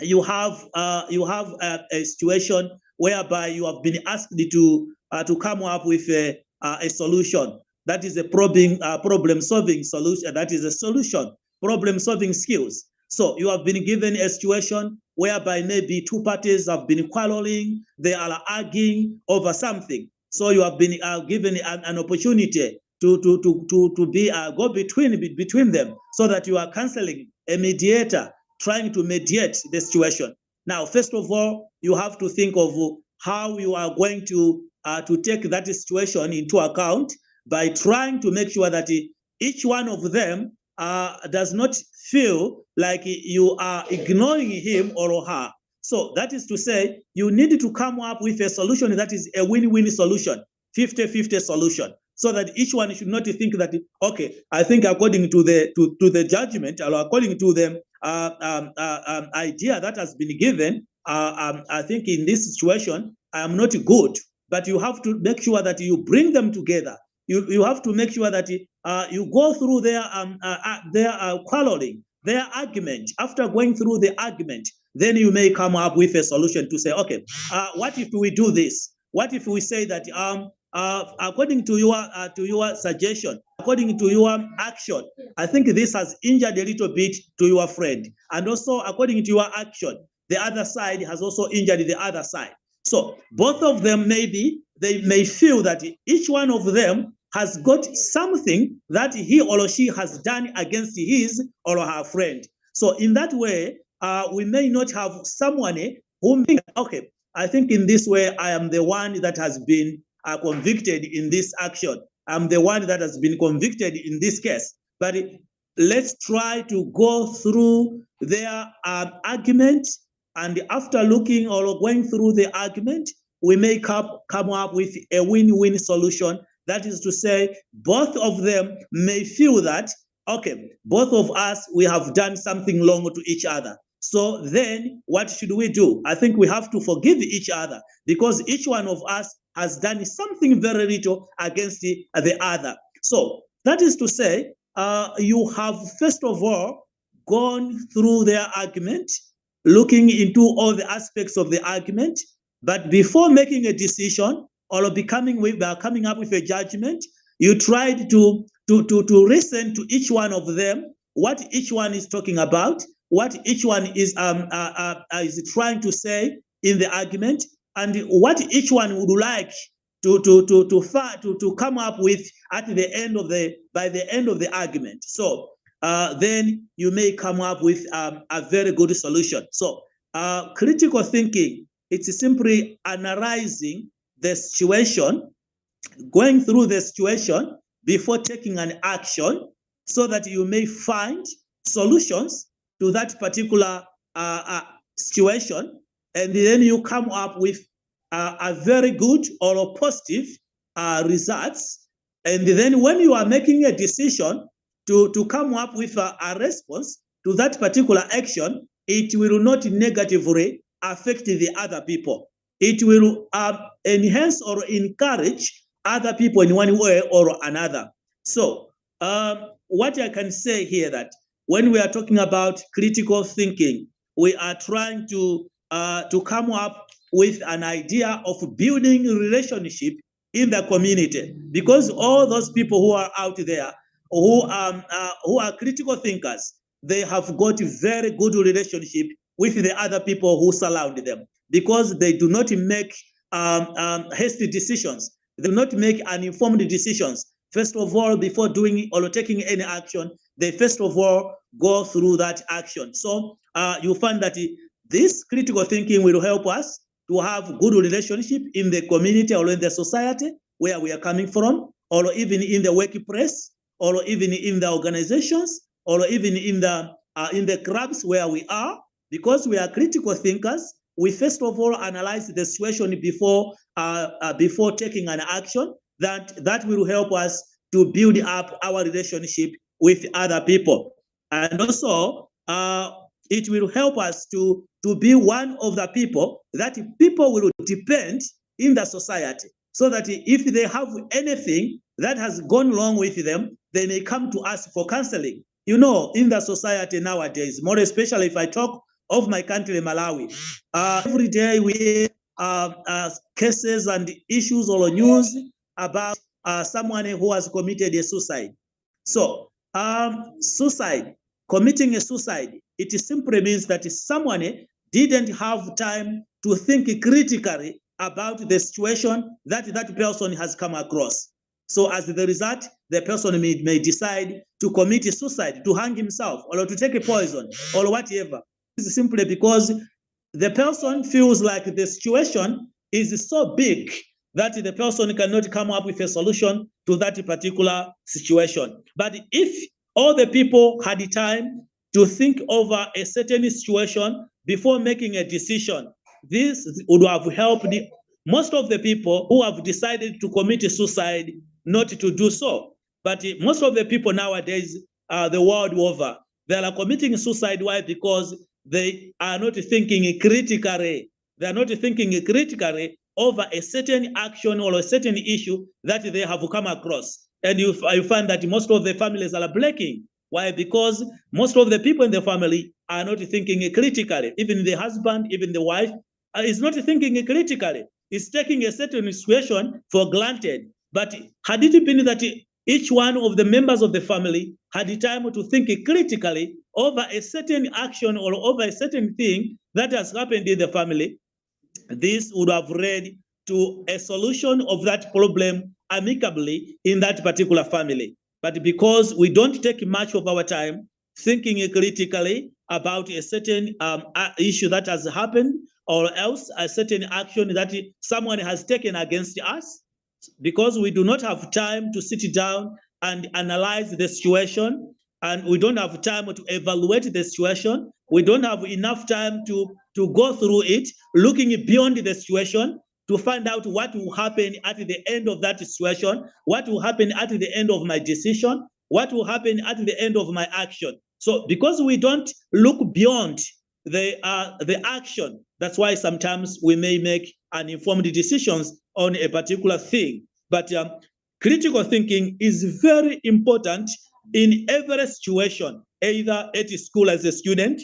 S5: you have a situation whereby you have been asked to come up with a solution. That is a problem-solving solution. That is a solution, problem-solving skills. So you have been given a situation whereby maybe two parties have been quarreling, they are arguing over something. So you have been given an opportunity to be go between them, so that you are counseling, a mediator, trying to mediate the situation. Now, first of all, you have to think of how you are going to take that situation into account by trying to make sure that each one of them does not feel like you are ignoring him or her. So that is to say, you need to come up with a solution that is a win-win solution, 50-50 solution, so that each one should not think that, okay, I think according to the judgment, or according to the idea that has been given, I think in this situation, I am not good. But you have to make sure that you bring them together. You have to make sure that you go through their quarreling, their argument. After going through the argument, then you may come up with a solution to say, okay, what if we do this? What if we say that according to your suggestion, according to your action, I think this has injured a little bit to your friend, and also according to your action, the other side has also injured the other side. So both of them they may feel that each one of them has got something that he or she has done against his or her friend. So in that way, we may not have someone who thinks, okay, I think in this way, I am the one that has been convicted in this action. I'm the one that has been convicted in this case. But let's try to go through their argument, and after looking or going through the argument, we may come up with a win-win solution. That is to say, both of them may feel that, okay, both of us, we have done something wrong to each other. So then what should we do? I think we have to forgive each other, because each one of us has done something very little against the other. So that is to say, you have first of all gone through their argument, looking into all the aspects of the argument, but before making a decision or coming up with a judgment, you tried to listen to each one of them, what each one is talking about, what each one is trying to say in the argument, and what each one would like to come up with at the end of by the end of the argument. So then you may come up with a very good solution. So critical thinking, it's simply analyzing the situation, going through the situation before taking an action, so that you may find solutions to that particular situation, and then you come up with a very good or a positive results. And then when you are making a decision to come up with a response to that particular action, it will not negatively affect the other people. It will enhance or encourage other people in one way or another. So what I can say here, that when we are talking about critical thinking, we are trying to come up with an idea of building relationship in the community, because all those people who are out there who are critical thinkers, they have got very good relationship with the other people who surround them, because they do not make hasty decisions. They do not make uninformed decisions. First of all, before doing or taking any action, they first of all go through that action. So you find that this critical thinking will help us to have good relationship in the community or in the society where we are coming from, or even in the workplace, or even in the organizations, or even in the clubs where we are. Because we are critical thinkers, we first of all analyze the situation before taking an action. That will help us to build up our relationship with other people, and also it will help us to be one of the people that people will depend in the society, so that if they have anything that has gone wrong with them, they may come to us for counseling. You know, in the society nowadays, more especially if I talk of my country, Malawi, every day we hear cases and issues or news about someone who has committed a suicide. So committing a suicide, it simply means that someone didn't have time to think critically about the situation that person has come across. So as the result, the person may decide to commit suicide, to hang himself, or to take a poison, or whatever. It's simply because the person feels like the situation is so big that the person cannot come up with a solution to that particular situation. But if all the people had time to think over a certain situation before making a decision, this would have helped most of the people who have decided to commit suicide not to do so. But most of the people nowadays, the world over, they are committing suicide. Why? Because they are not thinking critically. They are not thinking critically over a certain action or a certain issue that they have come across. And you find that most of the families are breaking. Why? Because most of the people in the family are not thinking critically. Even the husband, even the wife is not thinking critically. It's taking a certain situation for granted. But had it been that each one of the members of the family had the time to think critically over a certain action or over a certain thing that has happened in the family, this would have led to a solution of that problem amicably in that particular family. But because we don't take much of our time thinking critically about a certain issue that has happened, or else a certain action that someone has taken against us, because we do not have time to sit down and analyze the situation, and we don't have time to evaluate the situation. We don't have enough time to go through it, looking beyond the situation to find out what will happen at the end of that situation, what will happen at the end of my decision, what will happen at the end of my action. So because we don't look beyond the action, that's why sometimes we may make uninformed decisions on a particular thing. But critical thinking is very important in every situation, either at school as a student,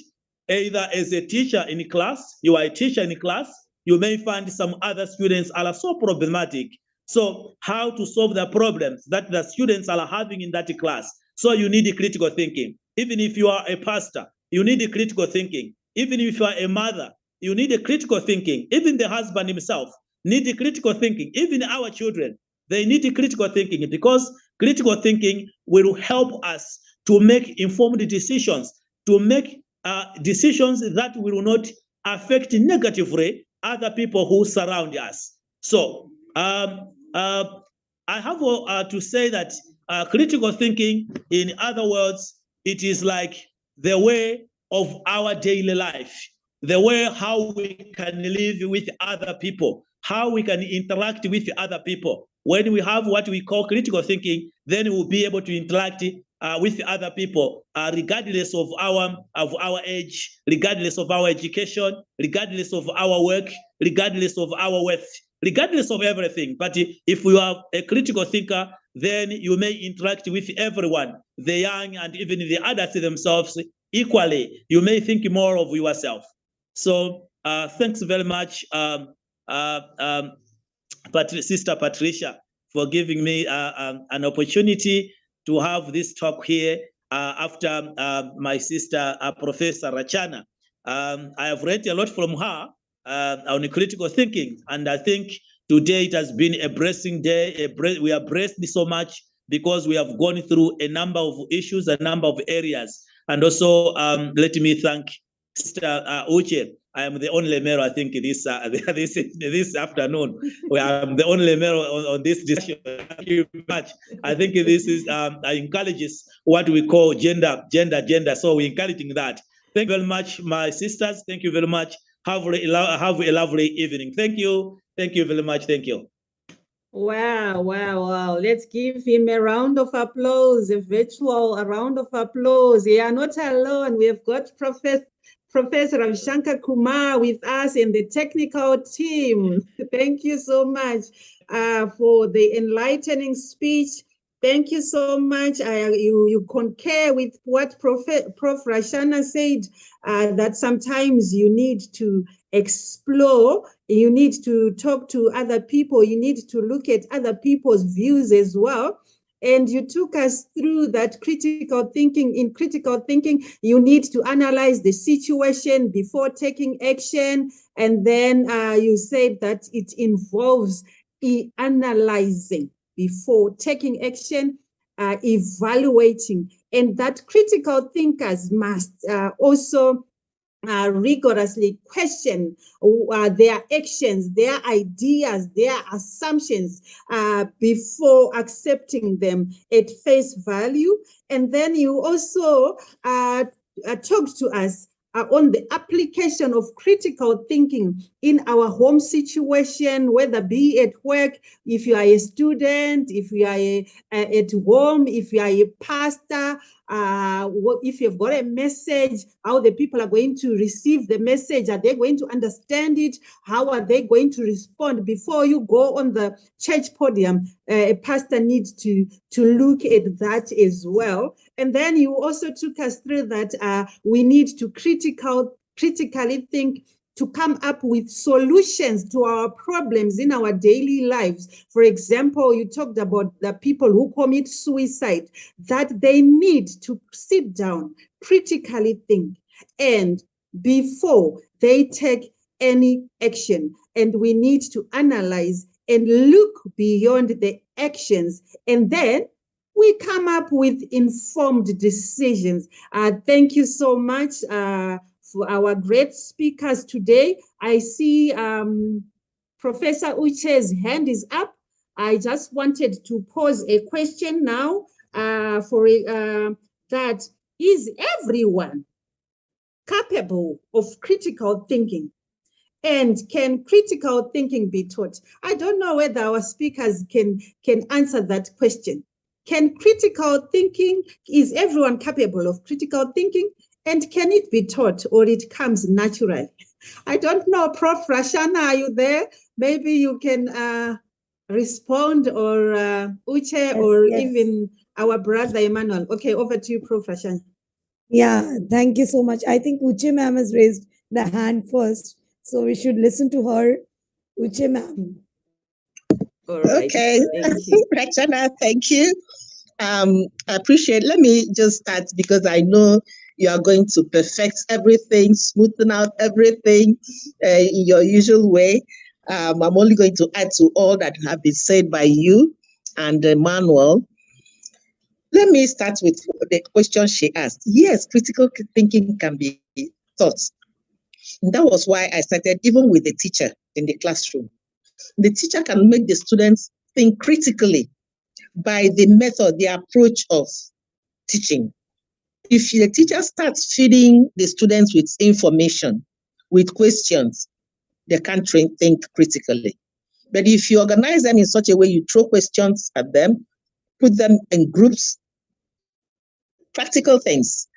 S5: either as a teacher in class. You are a teacher in class, you may find some other students are so problematic. So how to solve the problems that the students are having in that class? So you need critical thinking. Even if you are a pastor, you need critical thinking. Even if you are a mother, you need critical thinking. Even the husband himself need critical thinking. Even our children, they need critical thinking, because critical thinking will help us to make informed decisions, to make decisions that will not affect negatively other people who surround us. So I have to say that critical thinking, in other words, it is like the way of our daily life, the way how we can live with other people, how we can interact with other people. When we have what we call critical thinking, then we'll be able to interact with other people, regardless of our age, regardless of our education, regardless of our work, regardless of our wealth, regardless of everything. But if you are a critical thinker, then you may interact with everyone, the young and even the adults themselves equally. You may think more of yourself. So thanks very much, Sister Patricia, for giving me an opportunity to have this talk here after my sister, Professor Rashana. I have read a lot from her on critical thinking, and I think today it has been a blessing day. We are blessed so much because we have gone through a number of issues, a number of areas. And also, let me thank Sister Uche. I am the only male, I think, this afternoon. I'm the only male on this discussion. Thank you very much. I think this is encourages what we call gender. So we're encouraging that. Thank you very much, my sisters. Thank you very much. Have a lovely evening. Thank you. Thank you very much. Thank you.
S2: Wow. Let's give him a round of applause, a round of applause. We are not alone. We have got Professor Ravishankar Kumar with us in the technical team. Thank you so much for the enlightening speech. Thank you so much. You concur with what Prof. Rashana said, that sometimes you need to explore, you need to talk to other people, you need to look at other people's views as well. And you took us through that critical thinking. In critical thinking, you need to analyze the situation before taking action. And then you said that it involves analyzing before taking action, evaluating, and that critical thinkers must also rigorously question their actions, their ideas, their assumptions before accepting them at face value. And then you also talked to us on the application of critical thinking in our home situation, whether be at work, if you are a student, if you are at home, if you are a pastor, if you've got a message, how the people are going to receive the message, are they going to understand it, how are they going to respond before you go on the church podium. A pastor needs to look at that as well. And then you also took us through that we need to critically think to come up with solutions to our problems in our daily lives. For example, you talked about the people who commit suicide, that they need to sit down, critically think, and before they take any action. And we need to analyze and look beyond the actions, and then we come up with informed decisions. Thank you so much for our great speakers today. I see Professor Uche's hand is up. I just wanted to pose a question now that is everyone capable of critical thinking? And can critical thinking be taught? I don't know whether our speakers can answer that question. Can critical thinking, is everyone capable of critical thinking? And can it be taught, or it comes naturally? I don't know, Prof. Rashana, are you there? Maybe you can respond, or Uche, or even our brother Emmanuel. Okay, over to you, Prof. Rashana.
S3: Yeah, thank you so much. I think Uche ma'am has raised the hand first, so we should listen to her. Uche ma'am.
S2: All right.
S4: Okay, Rashana, thank you. I appreciate. Let me just start because I know you are going to perfect everything, smoothen out everything in your usual way. I'm only going to add to all that have been said by you and Emmanuel. Let me start with the question she asked. Yes, critical thinking can be taught. And that was why I started even with the teacher in the classroom. The teacher can make the students think critically by the method, the approach of teaching. If the teacher starts feeding the students with information, with questions, they can't think critically. But if you organize them in such a way, you throw questions at them, put them in groups, practical things,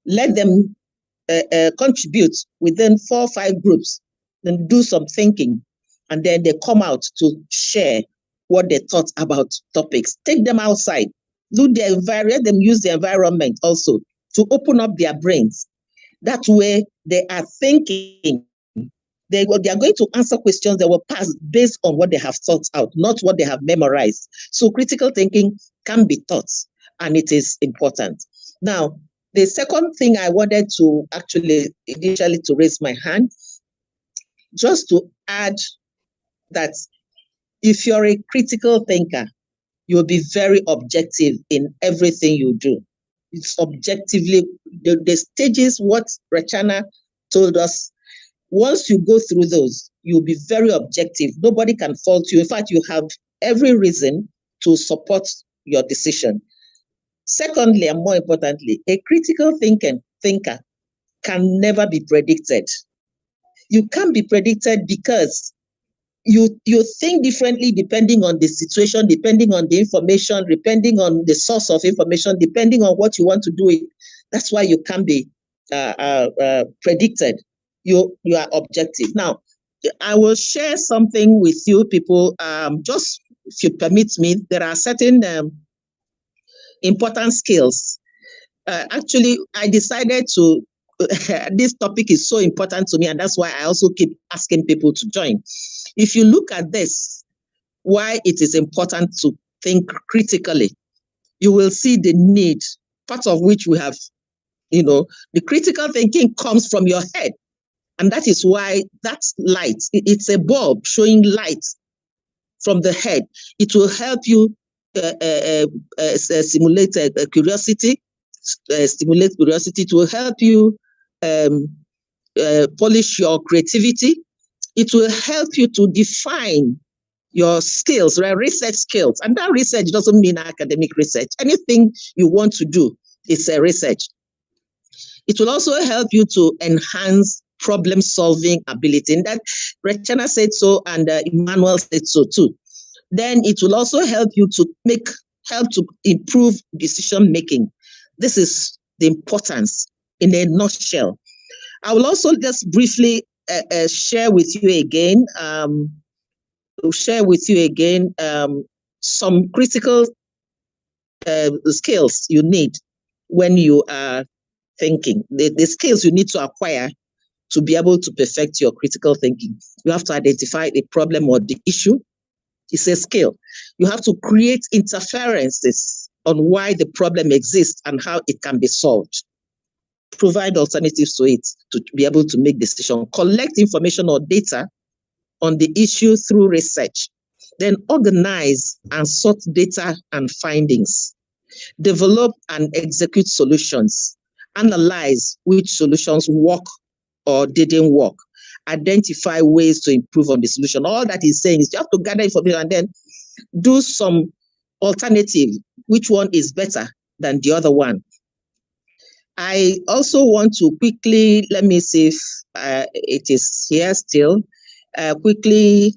S4: let them contribute within 4 or 5 groups, then do some thinking, and then they come out to share what they thought about topics. Take them outside, let them use the environment also to open up their brains. That way they are thinking. They are going to answer questions that will pass based on what they have thought out, not what they have memorized. So critical thinking can be taught, and it is important. Now, the second thing I wanted to actually initially to raise my hand, just to add that if you're a critical thinker, you'll be very objective in everything you do. It's objectively, the stages, what Rashana told us, once you go through those, you'll be very objective. Nobody can fault you. In fact, you have every reason to support your decision. Secondly, and more importantly, a critical thinker can never be predicted. You can't be predicted because you think differently depending on the situation, depending on the information, depending on the source of information, depending on what you want to do. That's why you can't be predicted. You are objective. Now, I will share something with you people. Just if you permit me, there are certain important skills. Actually, I decided to, this topic is so important to me, and that's why I also keep asking people to join. If you look at this, why it is important to think critically, you will see the need, part of which we have, the critical thinking comes from your head. And that is why that's light. It's a bulb showing light from the head. It will help you simulate curiosity, stimulate curiosity. It will help you polish your creativity. It will help you to define your skills, right? Research skills. And that research doesn't mean academic research. Anything you want to do is a research. It will also help you to enhance problem-solving ability. And that Rashana said so, and Emmanuel said so too. Then it will also help you to improve decision-making. This is the importance in a nutshell. I will also just briefly share with you again, some critical skills you need when you are thinking. The skills you need to acquire to be able to perfect your critical thinking. You have to identify the problem or the issue. It's a skill. You have to create inferences on why the problem exists and how it can be solved. Provide alternatives to it to be able to make decisions. Collect information or data on the issue through research. Then organize and sort data and findings. Develop and execute solutions. Analyze which solutions work or didn't work. Identify ways to improve on the solution. All that is saying is you have to gather information and then do some alternative, which one is better than the other one. I also want to quickly, let me see if it is here still, quickly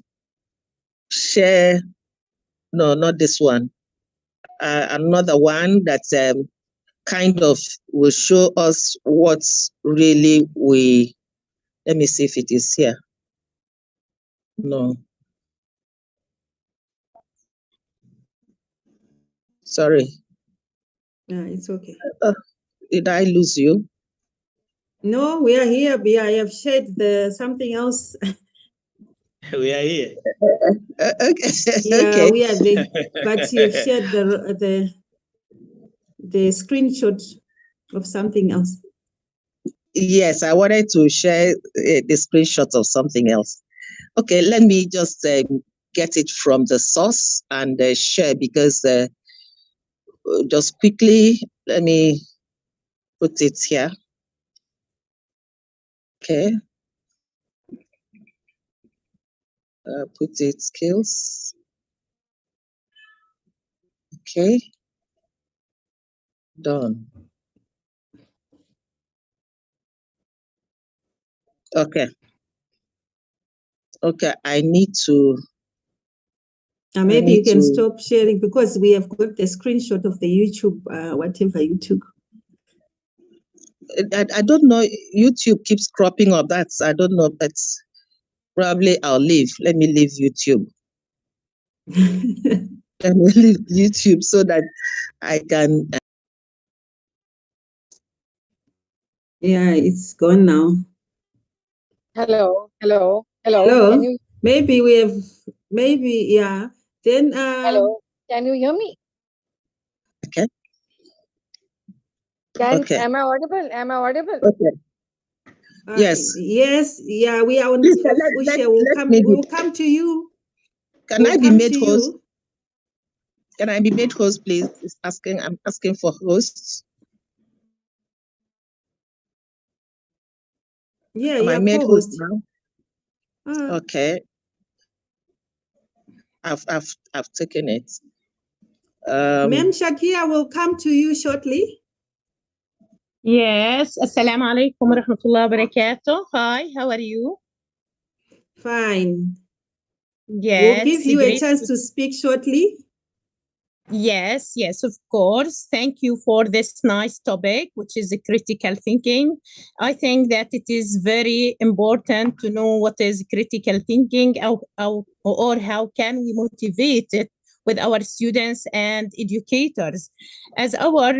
S4: share, no, not this one, another one that kind of will show us what's really let me see if it is here. No. Sorry.
S2: It's okay.
S4: Did I lose you?
S2: No, we are here. I have shared something else.
S5: We are here.
S4: Okay.
S2: Yeah,
S4: okay.
S2: we are there. But you have shared the screenshot of something else.
S4: Yes, I wanted to share the screenshot of something else. Okay, let me just get it from the source and share, because just quickly, let me put it here. Okay. Put it skills. Okay. Done. Okay. Okay, I need to.
S2: Maybe you can stop sharing, because we have got the screenshot of the YouTube, whatever you took.
S4: I don't know. YouTube keeps cropping up. I don't know. But probably I'll leave. Let me leave YouTube. Let me leave YouTube so that I can.
S2: Yeah, it's gone now.
S6: Hello.
S2: Hello. Maybe we have. Maybe, yeah. Then.
S6: Hello. Can you hear me?
S4: Okay.
S6: Am I audible?
S4: Okay. Yes.
S2: Yes. Yeah. We are on. We'll come to you.
S4: Can I be made host? Can I be made host, please? I'm asking for hosts.
S2: Yeah,
S4: Am I made host now? Okay. I've taken it.
S2: Ma'am Shakira will come to you shortly.
S7: Yes. Assalamu alaikum wa rahmatullahi wa barakatuh. Hi, how are you?
S2: Fine.
S7: Yes.
S2: We'll give you a chance to speak shortly.
S7: Yes, of course. Thank you for this nice topic, which is critical thinking. I think that it is very important to know what is critical thinking, or how can we motivate it with our students and educators. As our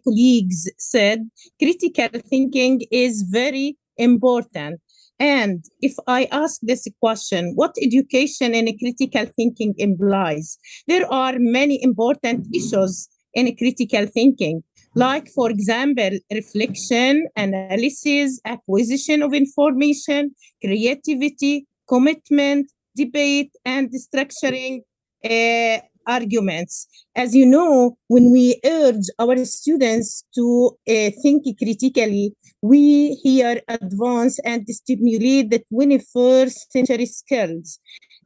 S7: colleagues said, critical thinking is very important. And if I ask this question, what education in critical thinking implies? There are many important issues in critical thinking, like, for example, reflection, analysis, acquisition of information, creativity, commitment, debate, and structuring arguments. As you know, when we urge our students to think critically, we here advance and stimulate the 21st century skills.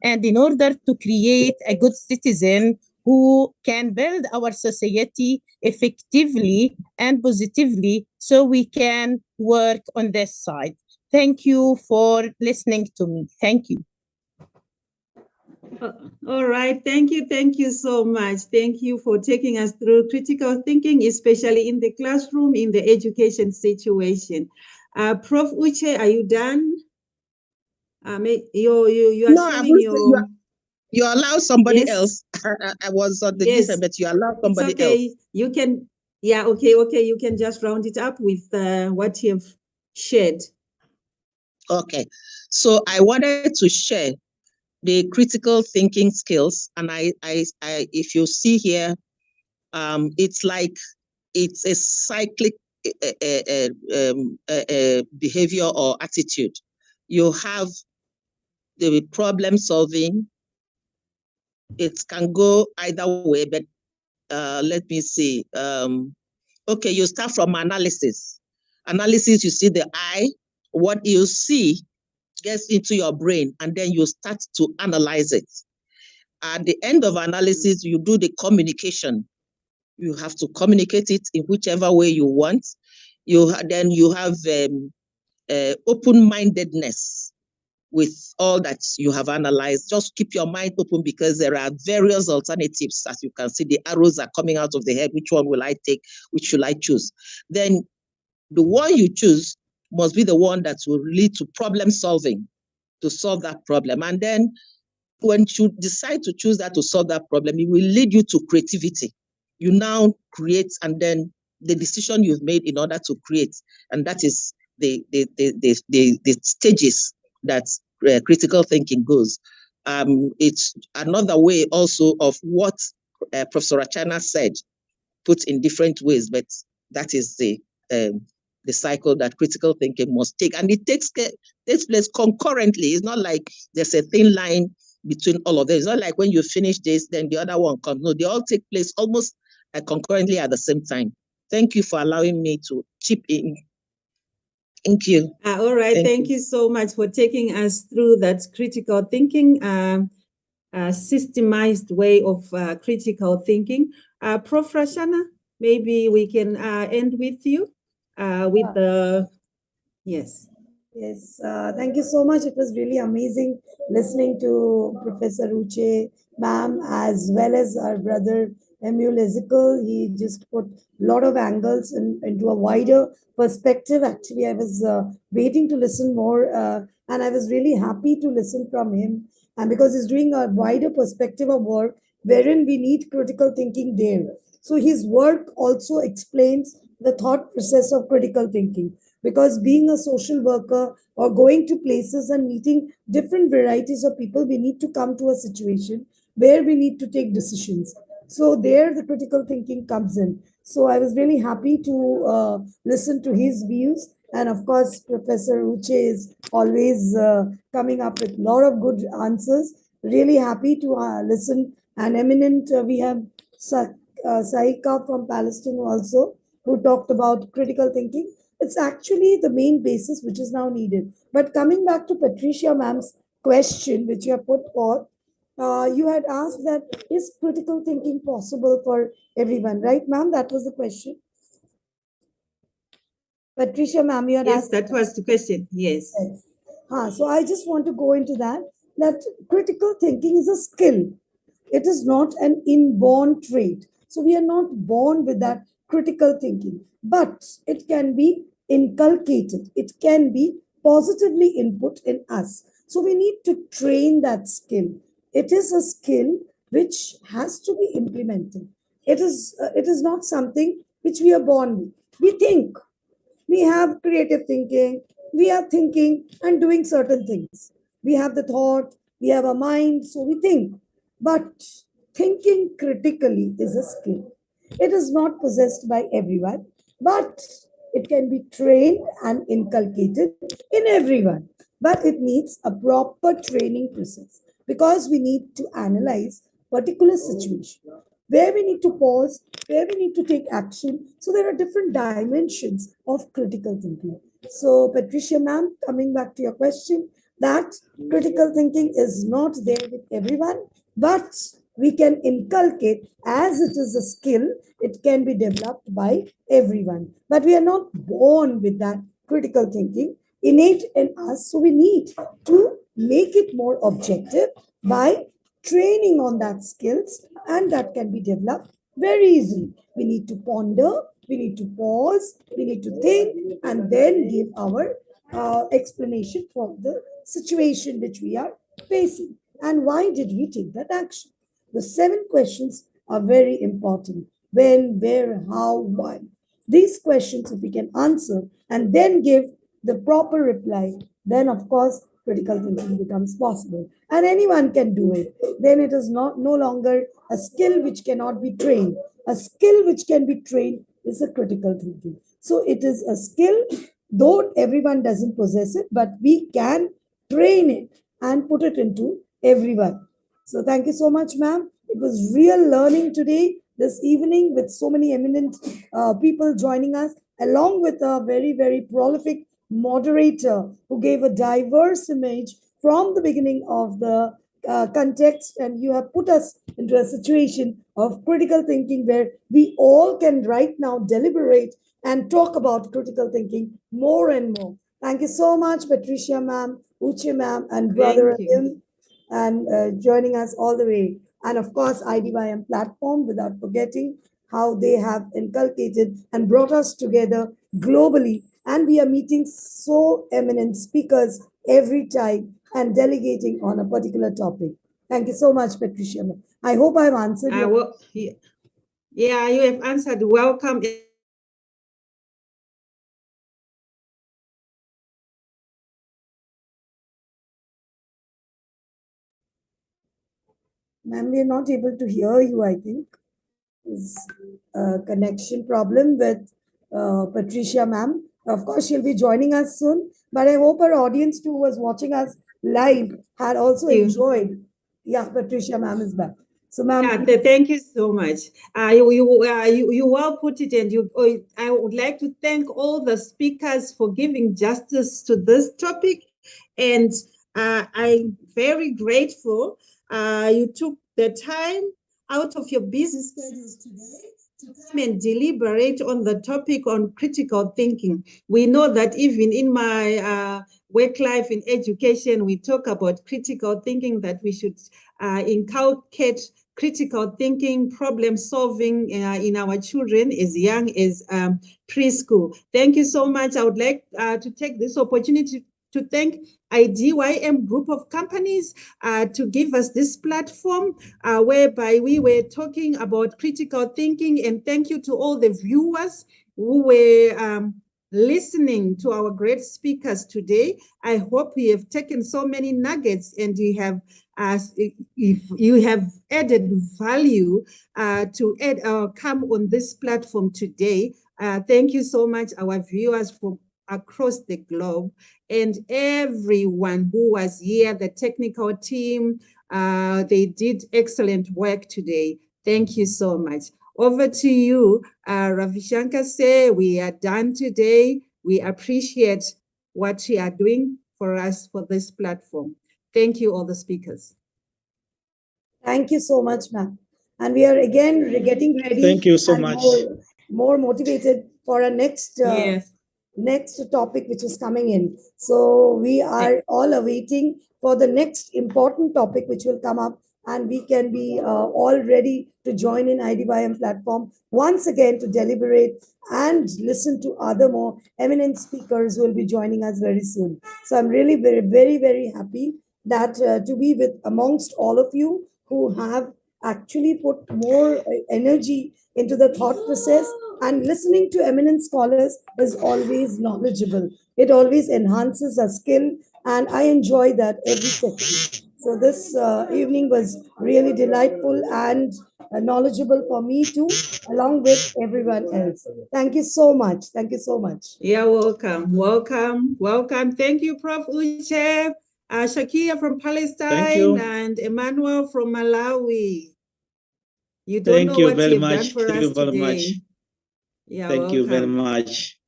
S7: And in order to create a good citizen who can build our society effectively and positively, so we can work on this side. Thank you for listening to me. Thank you.
S2: All right. Thank you so much. Thank you for taking us through critical thinking, especially in the classroom, in the education situation. Prof. Uche, are you done? You are showing your...
S4: You allow somebody else. I was on the list, but you allow somebody else.
S2: You can, okay. You can just round it up with what you've shared.
S4: Okay. So I wanted to share the critical thinking skills, and I if you see here, it's like it's a cyclic behavior or attitude. You have the problem solving. It can go either way, but let me see. Okay, you start from analysis. Analysis, you see the eye. What you see gets into your brain, and then you start to analyze it. At the end of analysis, you do the communication. You have to communicate it in whichever way you want. Then you have open-mindedness with all that you have analyzed. Just keep your mind open, because there are various alternatives. As you can see, the arrows are coming out of the head. Which one will I take? Which should I choose? Then the one you choose must be the one that will lead to problem solving, to solve that problem. And then when you decide to choose that to solve that problem, it will lead you to creativity. You now create, and then the decision you've made in order to create, and that is the stages that critical thinking goes. It's another way also of what Professor Rashana said, put in different ways, but that is the cycle that critical thinking must take, and it takes place concurrently. It's not like there's a thin line between all of them. It's not like when you finish this, then the other one comes. No, they all take place almost concurrently at the same time. Thank you for allowing me to chip in. Thank you.
S2: All right. Thank you so much for taking us through that critical thinking, systemized way of critical thinking. Prof. Rashana, maybe we can end with you with the, yes.
S3: Yes, thank you so much. It was really amazing listening to Professor Uche, ma'am, as well as our brother Emmanuel Ezekiel. He just put a lot of angles into a wider perspective. Actually, I was waiting to listen more, and I was really happy to listen from him. And because he's doing a wider perspective of work, wherein we need critical thinking there. So his work also explains the thought process of critical thinking. Because being a social worker or going to places and meeting different varieties of people, we need to come to a situation where we need to take decisions. So there the critical thinking comes in. So I was really happy to listen to his views. And of course, Professor Uche is always coming up with a lot of good answers. Really happy to listen. And eminent, we have Saika from Palestine also, who talked about critical thinking. It's actually the main basis which is now needed. But coming back to Patricia ma'am's question, which you have put forth, you had asked that is critical thinking possible for everyone, right, ma'am? That was the question. Patricia ma'am, you had asked.
S2: Yes, that was the question. Yes.
S3: So I just want to go into that critical thinking is a skill. It is not an inborn trait. So we are not born with that critical thinking, but it can be inculcated. It can be positively input in us. So we need to train that skill. It is a skill which has to be implemented. It is not something which we are born with. We think. We have creative thinking. We are thinking and doing certain things. We have the thought. We have a mind. So we think. But thinking critically is a skill. It is not possessed by everyone, but it can be trained and inculcated in everyone. But it needs a proper training process because we need to analyze particular situation where we need to pause, where we need to take action. So there are different dimensions of critical thinking. So Patricia ma'am, coming back to your question, that critical thinking is not there with everyone, but we can inculcate as it is a skill. It can be developed by everyone, but we are not born with that critical thinking innate in us. So we need to make it more objective by training on that skills, and that can be developed very easily. We need to ponder, we need to pause, we need to think, and then give our explanation for the situation which we are facing. And why did we take that action? The 7 questions are very important. When, where, how, why. These questions, if we can answer and then give the proper reply, then of course critical thinking becomes possible. And anyone can do it. Then it is no longer a skill which cannot be trained. A skill which can be trained is a critical thinking. So it is a skill, though everyone doesn't possess it, but we can train it and put it into everyone. So thank you so much, ma'am. It was real learning today, this evening, with so many eminent people joining us, along with a very, very prolific moderator who gave a diverse image from the beginning of the context, and you have put us into a situation of critical thinking where we all can right now deliberate and talk about critical thinking more and more. Thank you so much, Patricia ma'am, Uche ma'am, and brother
S2: Thank you.
S3: Idym, and joining us all the way. And of course, IDYM platform, without forgetting how they have inculcated and brought us together globally. And we are meeting so eminent speakers every time and delegating on a particular topic. Thank you so much, Patricia. I hope I've answered your
S2: Well, yeah, you have answered. Welcome.
S3: Ma'am, we are not able to hear you, I think. Is a connection problem with Patricia ma'am. Of course, she'll be joining us soon, but I hope our audience too, who was watching us live, had also enjoyed. Yeah, Patricia ma'am is back. So, ma'am,
S2: Yeah, thank you so much. You well put it, and I would like to thank all the speakers for giving justice to this topic, and I'm very grateful. You took the time out of your busy schedules today to come and deliberate on the topic on critical thinking. We know that even in my work life in education, we talk about critical thinking, that we should inculcate critical thinking, problem solving in our children as young as preschool. Thank you so much. I would like to take this opportunity to thank IDYM group of companies to give us this platform whereby we were talking about critical thinking. And thank you to all the viewers who were listening to our great speakers today. I hope we have taken so many nuggets, and we have if you have added value to come on this platform today. Thank you so much, our viewers from across the globe, and everyone who was here, the technical team. They did excellent work today. Thank you so much. Over to you, Ravi Shankar. Say we are done today. We appreciate what you are doing for us for this platform. Thank you, all the speakers.
S3: Thank you so much, ma'am. And we are again getting ready.
S5: Thank you so
S3: and
S5: much.
S3: more motivated for our next next topic which is coming in. So we are all awaiting for the next important topic which will come up, and we can be all ready to join in IDYM platform once again to deliberate and listen to other more eminent speakers who will be joining us very soon. So I'm really very happy that to be with amongst all of you who have actually put more energy into the thought process. And listening to eminent scholars is always knowledgeable. It always enhances our skill, and I enjoy that every session. So this evening was really delightful and knowledgeable for me too, along with everyone else. Thank you so much. Thank you so much.
S2: You're welcome. Welcome. Thank you, Prof. Uche, Shakia from Palestine, and Emmanuel from Malawi. You don't know what you have done for us today. Yeah,
S5: Thank you very much.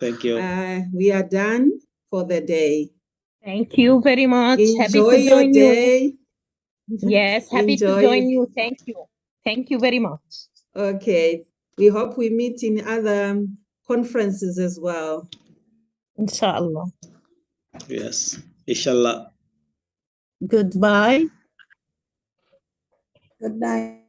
S5: Thank you.
S2: We are done for the day.
S7: Thank you very much.
S2: Enjoy
S7: happy to join
S2: your day.
S7: You. Yes, happy to join you. Thank you. Thank you very much.
S2: Okay. We hope we meet in other conferences as well.
S7: Inshallah.
S5: Yes. Inshallah.
S7: Goodbye.
S3: Good night.